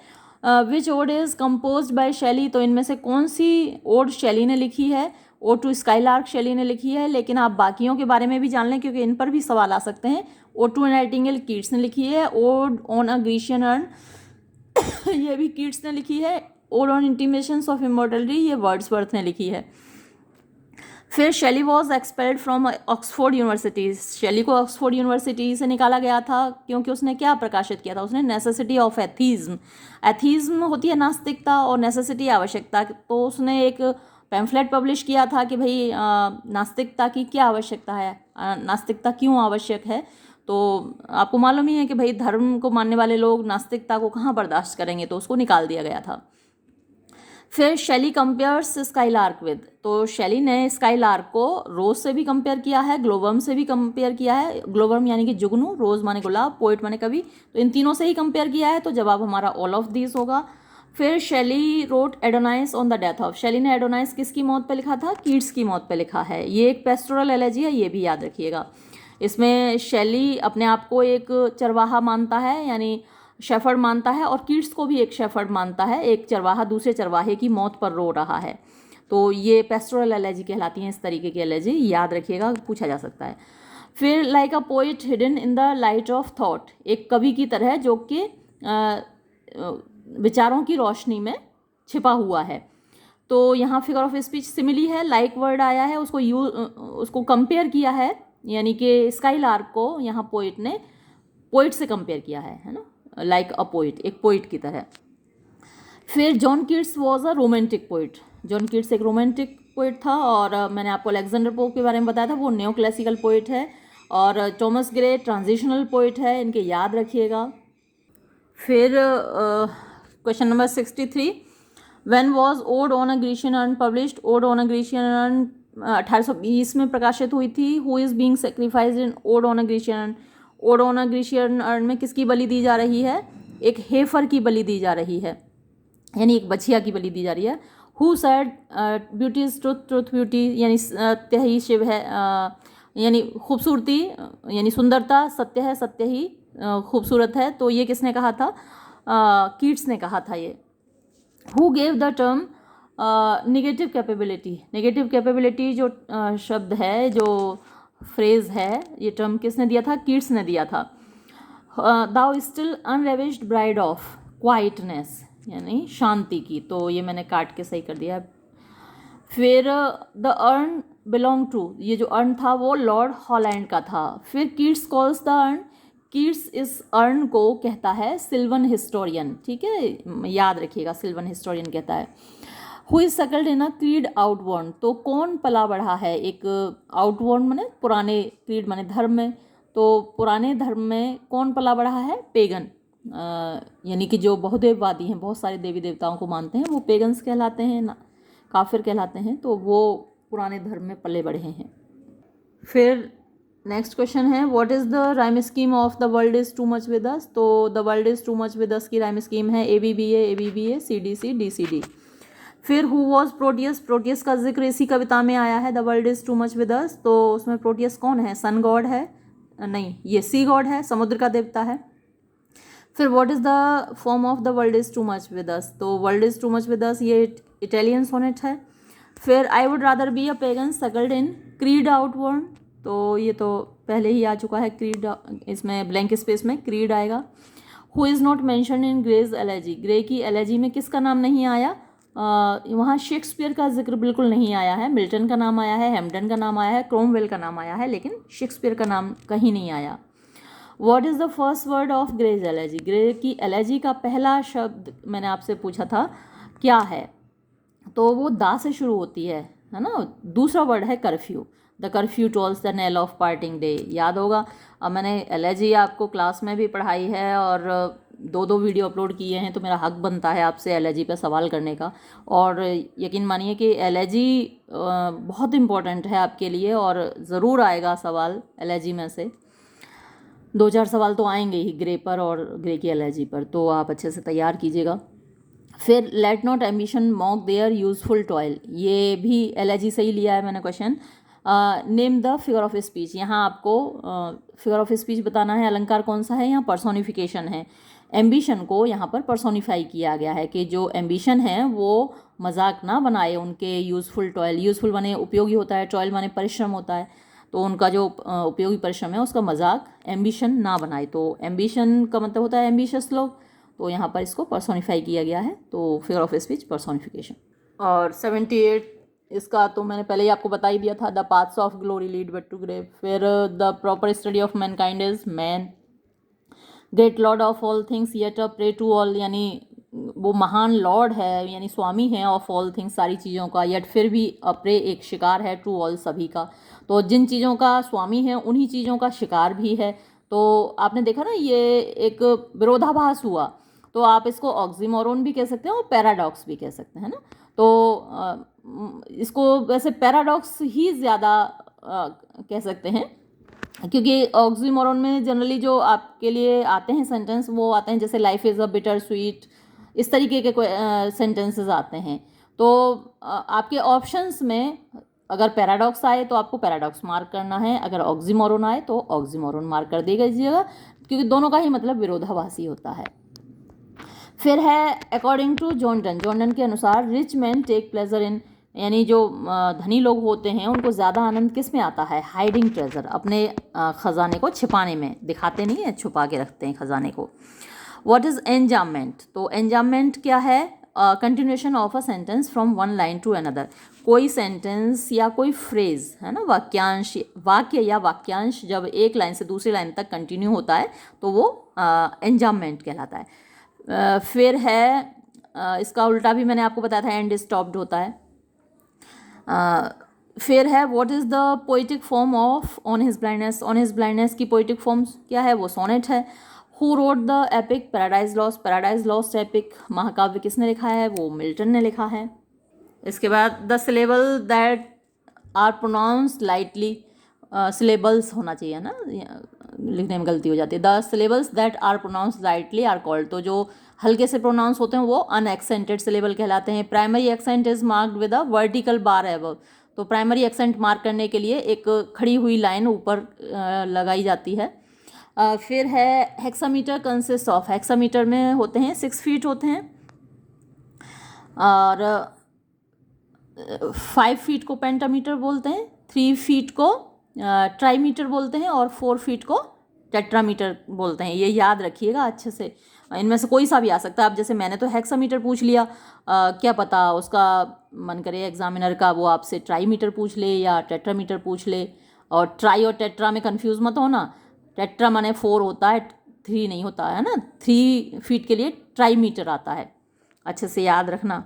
विच ओड इज़ कंपोज्ड बाय शैली। तो इनमें से कौन सी ओड शैली ने लिखी है? ओ टू स्काईलार्क शैली ने लिखी है। लेकिन आप बाकियों के बारे में भी जान लें क्योंकि इन पर भी सवाल आ सकते हैं। ओ टू नाइटिंगेल कीट्स ने लिखी है। Odd on a Grecian earn ये भी कीट्स ने लिखी है। Odd on intimations of immortality ये वर्ड्सवर्थ ने लिखी है। फिर शैली was expelled from Oxford university. Shelley को ऑक्सफोर्ड यूनिवर्सिटी से निकाला गया था क्योंकि उसने क्या प्रकाशित किया था? उसने नेसेसिटी ऑफ एथीज्म। एथीज्म होती है नास्तिकता और नेसेसिटी आवश्यकता। तो उसने एक पैम्फलेट पब्लिश किया था कि भाई नास्तिकता की क्या आवश्यकता है, नास्तिकता क्यों आवश्यक है। तो आपको मालूम ही है कि भाई धर्म को मानने वाले लोग नास्तिकता को कहाँ बर्दाश्त करेंगे, तो उसको निकाल दिया गया था। फिर शैली कंपेयर्स स्काईलार्क विद। तो शैली ने स्काईलार्क को रोज से भी कंपेयर किया है, ग्लोबम से भी कंपेयर किया है। ग्लोबम यानी कि जुगनू, रोज माने गुलाब, पोइट माने कवि, तो इन तीनों से ही कंपेयर किया है। तो जवाब हमारा ऑल ऑफ दीज होगा। फिर Shelley wrote Adonais on the death of. Shelley ने एडोनाइस किसकी मौत पे लिखा था? कीट्स की मौत पे लिखा है। ये एक पेस्टोरल एलेजी है, ये भी याद रखिएगा। इसमें शैली अपने आप को एक चरवाहा मानता है यानी शेफर्ड मानता है और कीट्स को भी एक शेफर्ड मानता है। एक चरवाहा दूसरे चरवाहे की मौत पर रो रहा है। तो ये पेस्टोरल एलेजी कहलाती हैं। इस तरीके की एलेजी याद रखिएगा, पूछा जा सकता है। फिर like a poet hidden in the light of thought. एक कवि की तरह जो कि विचारों की रोशनी में छिपा हुआ है। तो यहाँ फिगर ऑफ स्पीच सिमिली है, लाइक वर्ड आया है, उसको कंपेयर किया है यानी कि स्काईलार्क को यहाँ पोइट ने पोइट से कंपेयर किया है ना, लाइक अ पोइट, एक पोइट की तरह। फिर John Keats was a romantic poet. John Keats एक रोमांटिक पोइट था। और मैंने आपको अलेक्जेंडर पोप के बारे में बताया था, वो न्यो क्लासिकल पोइट है। और थॉमस ग्रे ट्रांजिशनल पोइट है, इनके याद रखिएगा। फिर question number 63, when was ode on a Grecian earn published. Odd on a Grecian earn 1820 में प्रकाशित हुई थी। Who is being sacrificed in ode on a Grecian urn. Ode on a Grecian urn में किसकी बलि दी जा रही है? एक हेफर की बलि दी जा रही है यानी एक बछिया की बलि दी जा रही है। Who said beauty is truth, truth beauty यानी सत्य ही शिव है, यानी खूबसूरती यानी सुंदरता सत्य है, सत्य ही खूबसूरत है। तो ये किसने कहा था? कीट्स ने कहा था ये। Who gave the term negative capability. Negative capability जो शब्द है, जो फ्रेज है, ये टर्म किसने दिया था? कीट्स ने दिया था। दाउ still unravished bride of quietness यानी शांति की। तो ये मैंने काट के सही कर दिया। फिर द अर्न बिलोंग टू, ये जो अर्न था वो लॉर्ड हॉलैंड का था। फिर Keats calls the earn, Keats इस अर्न को कहता है सिल्वन हिस्टोरियन। ठीक है, याद रखिएगा, सिल्वन हिस्टोरियन कहता है। Who is suckled in a creed outworn. तो कौन पला बढ़ा है एक आउटवर्न माने पुराने, क्रीड माने धर्म में, तो पुराने धर्म में कौन पला बढ़ा है? पेगन यानी कि जो बहुदेववादी हैं, बहुत सारे देवी देवताओं को मानते हैं, वो पेगन्स कहलाते हैं ना, काफिर कहलाते हैं। तो वो पुराने धर्म में पले बढ़े हैं। फिर नेक्स्ट क्वेश्चन है, what is the rhyme scheme of the world is too much with us. तो the world is too much with us की राइम स्कीम है ABBA CDC DCD। फिर हु वॉज प्रोटियस। प्रोटियस का जिक्र इसी कविता में आया है, the world is too much with us. तो उसमें प्रोटियस कौन है? सन गॉड है, नहीं ये सी गॉड है, समुद्र का देवता है। फिर what is the form of the world is too much with us. तो world is too much with us ये इटालियन सोनेट है। फिर I would rather be a pagan suckled in creed outworn. तो ये तो पहले ही आ चुका है, क्रीड, इसमें ब्लैंक स्पेस में क्रीड आएगा। Who is not mention in Gray's elegy. Gray की एलेजी में किसका नाम नहीं आया? वहाँ शेक्सपियर का जिक्र बिल्कुल नहीं आया है। मिल्टन का नाम आया है, हैम्पटन का नाम आया है, क्रोमवेल का नाम आया है, लेकिन शेक्सपियर का नाम कहीं नहीं आया। What is the first word of Gray's elegy. Gray की एलेजी का पहला शब्द मैंने आपसे पूछा था क्या है, तो वो दा से शुरू होती है ना। दूसरा वर्ड है curfew. The curfew tolls the knell of parting day. याद होगा, अब मैंने एलेजी आपको क्लास में भी पढ़ाई है और 2 वीडियो अपलोड किए हैं, तो मेरा हक बनता है आपसे एलेजी पे सवाल करने का। और यकीन मानिए कि एलेजी बहुत इम्पोर्टेंट है आपके लिए, और ज़रूर आएगा सवाल एलेजी में से। 2-4 सवाल तो आएंगे ही ग्रे पर और ग्रे की एलेजी पर, तो आप अच्छे से तैयार कीजिएगा। फिर let not ambition mock their useful toil. ये भी एलेजी से ही लिया है मैंने question. Name the figure of speech. यहाँ आपको फिगर ऑफ स्पीच बताना है। अलंकार कौन सा है? यहाँ पर्सोनिफिकेशन है। एम्बिशन को यहाँ पर पर्सोनिफाई किया गया है कि जो एम्बिशन है वो मजाक ना बनाए उनके यूज़फुल टॉयल। यूज़फुल माने उपयोगी होता है, टॉयल माने परिश्रम होता है, तो उनका जो उपयोगी परिश्रम है उसका मजाक एम्बिशन ना बनाए। तो एम्बिशन का मतलब होता है एम्बिशियस लोग, तो यहाँ पर इसको पर्सोनिफाई किया गया है। तो फिगर ऑफ स्पीच पर्सोनिफिकेशन। और 78 इसका तो मैंने पहले ही आपको बता ही दिया था, the paths of glory lead but to grave. फिर the proper study of mankind is man, great lord of all things yet a prey to all. यानी वो महान लॉर्ड है, यानी स्वामी है ऑफ ऑल थिंग्स, सारी चीज़ों का, येट फिर भी अप्रे एक शिकार है, टू ऑल सभी का। तो जिन चीज़ों का स्वामी है उन्हीं चीज़ों का शिकार भी है। तो आपने देखा ना, ये एक विरोधाभास हुआ, तो आप इसको ऑक्सीमोरोन भी कह सकते हैं और पैराडॉक्स भी कह सकते हैं ना। तो इसको वैसे पैराडॉक्स ही ज़्यादा कह सकते हैं, क्योंकि ऑक्सीमोरोन में जनरली जो आपके लिए आते हैं सेंटेंस वो आते हैं जैसे life is a bitter sweet, इस तरीके के सेंटेंसेस आते हैं। तो आपके ऑप्शंस में अगर पैराडॉक्स आए तो आपको पैराडॉक्स मार्क करना है, अगर ऑक्सीमोरोन आए तो ऑक्सीमोरोन मार्क कर दीजिएगा, क्योंकि दोनों का ही मतलब विरोधाभासी होता है। फिर है अकॉर्डिंग टू जॉर्डन। जॉर्डन के अनुसार rich man take pleasure in, यानी जो धनी लोग होते हैं उनको ज़्यादा आनंद किस में आता है? हाइडिंग ट्रेजर, अपने ख़जाने को छिपाने में। दिखाते नहीं है, छुपा के रखते हैं ख़जाने को। What is enjambment. तो एंजाममेंट क्या है? Continuation of a sentence from one line to another. कोई सेंटेंस या कोई फ्रेज है ना, वाक्यांश, वाक्य या वाक्यांश जब एक लाइन से दूसरी लाइन तक कंटिन्यू होता है तो वो एंजाममेंट कहलाता है। फिर है इसका उल्टा भी मैंने आपको बताया था, एंड स्टॉप्ड होता है। फिर है what is the poetic form of on his blindness. On his blindness की पोइटिक फॉर्म क्या है? वो सोनेट है। Who wrote the epic Paradise Lost. Paradise lost epic महाकाव्य किसने लिखा है? वो मिल्टन ने लिखा है। इसके बाद the syllable that are pronounced lightly. Syllables होना चाहिए ना, लिखने में गलती हो जाती है। The syllables that are pronounced lightly are called. तो जो हल्के से प्रोनाउंस होते हैं वो अनएक्सेंटेड सिलेबल कहलाते हैं। Primary accent is marked with a vertical bar above. तो प्राइमरी एक्सेंट मार्क करने के लिए एक खड़ी हुई लाइन ऊपर लगाई जाती है। फिर है हेक्सामीटर कंसिस्ट ऑफ। हेक्सामीटर में होते हैं 6 फीट होते हैं, और 5 फीट को पेंटामीटर बोलते हैं, 3 फीट को ट्राईमीटर बोलते हैं, और 4 फीट को टेट्रामीटर बोलते हैं। ये याद रखिएगा अच्छे से, इनमें से कोई सा भी आ सकता है। अब जैसे मैंने तो हेक्सामीटर पूछ लिया, क्या पता उसका मन करे एग्जामिनर का वो आपसे ट्राईमीटर पूछ ले या टेट्रामीटर पूछ ले। और ट्राई और टेट्रा में कंफ्यूज मत होना, टेट्रा माने 4 होता है, 3 नहीं होता है ना। 3 फीट के लिए ट्राईमीटर आता है, अच्छे से याद रखना।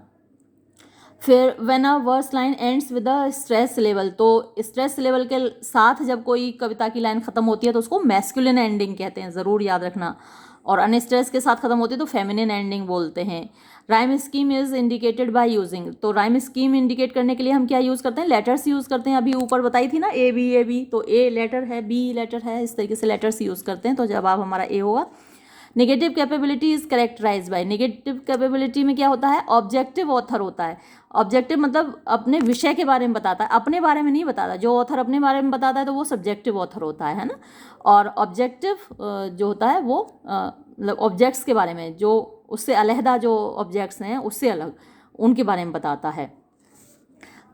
फिर when a verse line ends with a stress level. तो स्ट्रेस लेवल के साथ जब कोई कविता की लाइन ख़त्म होती है तो उसको मैस्कुलिन एंडिंग कहते हैं, ज़रूर याद रखना। और अनस्ट्रेस के साथ ख़त्म होती है तो फेमिनिन एंडिंग बोलते हैं। Rhyme scheme is indicated by using, तो राइम स्कीम इंडिकेट करने के लिए हम क्या यूज़ करते हैं, लेटर्स यूज़ करते हैं। अभी ऊपर बताई थी ना ए बी, तो ए लेटर है, बी लेटर है, इस तरीके से लेटर्स यूज़ करते हैं। तो जवाब हमारा ए होगा। Negative capability is characterize by, negative capability में क्या होता है, ऑब्जेक्टिव ऑथर होता है। ऑब्जेक्टिव मतलब अपने विषय के बारे में बताता है, अपने बारे में नहीं बताता। जो ऑथर अपने बारे में बताता है तो वो सब्जेक्टिव ऑथर होता है ना। और ऑब्जेक्टिव जो होता है वो मतलब ऑब्जेक्ट्स के बारे में, जो उससे अलहदा जो ऑब्जेक्ट्स हैं उससे अलग उनके बारे में बताता है।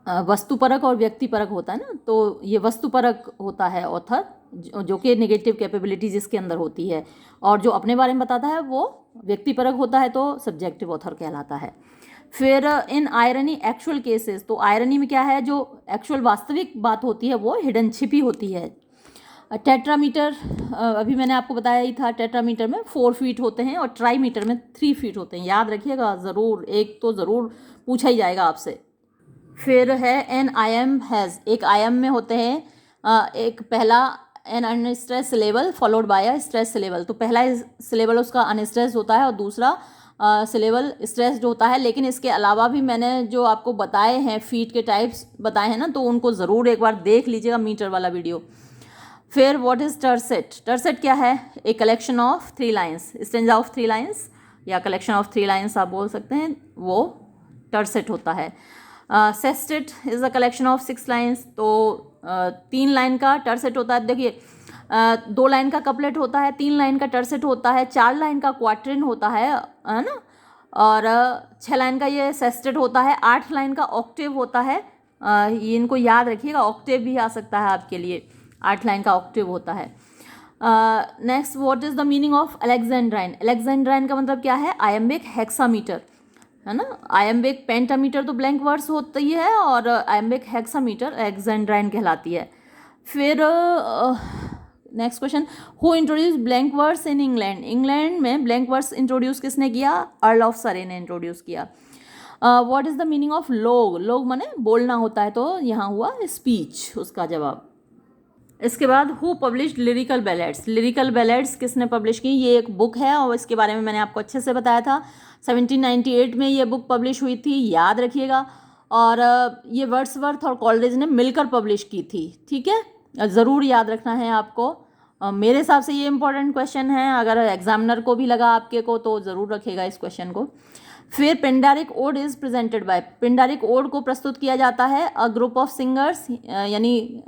वस्तुपरक और व्यक्तिपरक होता है ना, तो ये वस्तुपरक होता है ऑथर, जो कि नेगेटिव कैपेबिलिटी जिसके अंदर होती है। और जो अपने बारे में बताता है वो व्यक्तिपरक होता है, तो सब्जेक्टिव ऑथर कहलाता है। फिर इन आयरनी एक्चुअल केसेस, तो आयरनी में क्या है, जो एक्चुअल वास्तविक बात होती है वो हिडन छिपी होती है। टेट्रामीटर, अभी मैंने आपको बताया ही था, टेट्रामीटर में 4 फीट होते हैं और ट्राईमीटर में 3 फीट होते हैं। याद रखिएगा ज़रूर, एक तो ज़रूर पूछा ही जाएगा आपसे। फिर है एन आई एम हैज़, एक आई एम में होते हैं एक पहला an unstress syllable followed by a stress syllable, तो पहला सिलेबल उसका अनस्ट्रेस होता है और दूसरा सिलेबल स्ट्रेस्ड होता है। लेकिन इसके अलावा भी मैंने जो आपको बताए हैं फीट के टाइप्स बताए हैं ना, तो उनको ज़रूर एक बार देख लीजिएगा मीटर वाला वीडियो। फिर व्हाट इज़ टर्सेट, टर्सेट क्या है, a collection of 3 lines, stanza of 3 lines या कलेक्शन ऑफ 3 लाइन्स आप बोल सकते हैं, वो टर्सेट होता है। Sestet is a collection of 6 lines, तो 3 लाइन का टर्सेट होता है। देखिए 2 लाइन का कपलेट होता है, 3 लाइन का टर्सेट होता है, 4 लाइन का क्वार्टरिन होता है ना, और 6 लाइन का ये सेस्टेट होता है, 8 लाइन का ऑक्टेव होता है। ये इनको याद रखिएगा, ऑक्टेव भी आ सकता है आपके लिए, 8 लाइन का ऑक्टेव होता है। Next, what is the meaning of alexandrine, alexandrine का मतलब क्या है, आयम्बिक हेक्सामीटर है ना। आयम्बिक पेंटामीटर तो ब्लैंक वर्ड्स होती है और आयम्बिक हेक्सामीटर अलेक्जेंड्राइन कहलाती है। फिर next question, who introduce blank words in England, England में ब्लैंक वर्ड्स इंट्रोड्यूस किसने किया, अर्ल ऑफ सरे ने इंट्रोड्यूस किया। What is the meaning of लोग, लोग माने बोलना होता है, तो यहाँ हुआ स्पीच उसका जवाब। इसके बाद who published lyrical ballads, lyrical ballads किसने पब्लिश की, ये एक बुक है और इसके बारे में मैंने आपको अच्छे से बताया था। 1798 में ये बुक पब्लिश हुई थी, याद रखिएगा। और ये वर्ड्सवर्थ और कॉलरेज ने मिलकर पब्लिश की थी, ठीक है, ज़रूर याद रखना है आपको। मेरे हिसाब से ये इंपॉर्टेंट क्वेश्चन है, अगर एग्जामिनर को भी लगा आपके को तो ज़रूर रखेगा इस क्वेश्चन को। फिर Pindaric ode is presented by, Pindaric ode को प्रस्तुत किया जाता है अ ग्रुप ऑफ सिंगर्स, यानी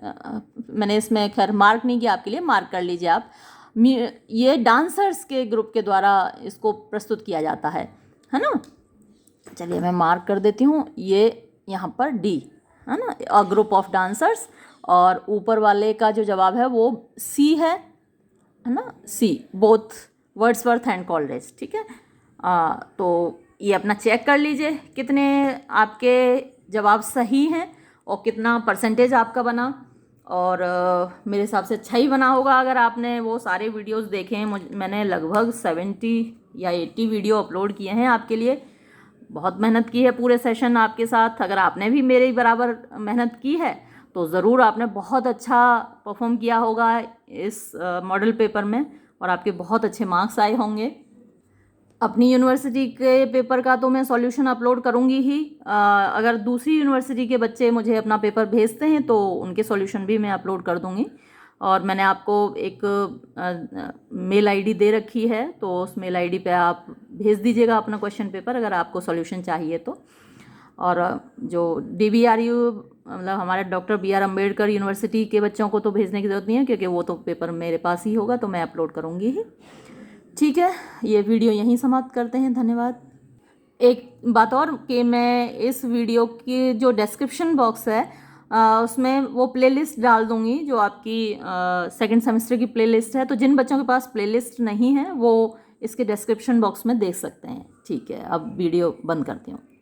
मैंने इसमें खैर मार्क नहीं किया, आपके लिए मार्क कर लीजिए आप, ये डांसर्स के ग्रुप के द्वारा इसको प्रस्तुत किया जाता है ना। चलिए मैं मार्क कर देती हूँ, ये यहाँ पर डी है ना, अ ग्रुप ऑफ डांसर्स, और ऊपर वाले का जो जवाब है वो सी है ना, सी, बोथ वर्ड्सवर्थ एंड कॉलरेज, ठीक है। तो ये अपना चेक कर लीजिए कितने आपके जवाब सही हैं और कितना परसेंटेज आपका बना। और मेरे हिसाब से अच्छा ही बना होगा अगर आपने वो सारे वीडियोस देखे हैं। मैंने लगभग 70 या 80 वीडियो अपलोड किए हैं आपके लिए, बहुत मेहनत की है पूरे सेशन आपके साथ। अगर आपने भी मेरे बराबर मेहनत की है तो ज़रूर आपने बहुत अच्छा परफॉर्म किया होगा इस मॉडल पेपर में और आपके बहुत अच्छे मार्क्स आए होंगे। अपनी यूनिवर्सिटी के पेपर का तो मैं सॉल्यूशन अपलोड करूँगी ही, अगर दूसरी यूनिवर्सिटी के बच्चे मुझे अपना पेपर भेजते हैं तो उनके सॉल्यूशन भी मैं अपलोड कर दूँगी। और मैंने आपको एक मेल आईडी दे रखी है, तो उस मेल आईडी पे आप भेज दीजिएगा अपना क्वेश्चन पेपर अगर आपको सॉल्यूशन चाहिए तो। और जो DBRU मतलब हमारे डॉक्टर BR अम्बेडकर यूनिवर्सिटी के बच्चों को तो भेजने की ज़रूरत नहीं है, क्योंकि वो तो पेपर मेरे पास ही होगा, तो मैं अपलोड करूँगी ही। ठीक है, ये वीडियो यहीं समाप्त करते हैं, धन्यवाद। एक बात और कि मैं इस वीडियो की जो डिस्क्रिप्शन बॉक्स है उसमें वो प्लेलिस्ट डाल दूँगी जो आपकी सेकंड सेमेस्टर की प्लेलिस्ट है, तो जिन बच्चों के पास प्लेलिस्ट नहीं है वो इसके डिस्क्रिप्शन बॉक्स में देख सकते हैं। ठीक है, अब वीडियो बंद करती हूँ।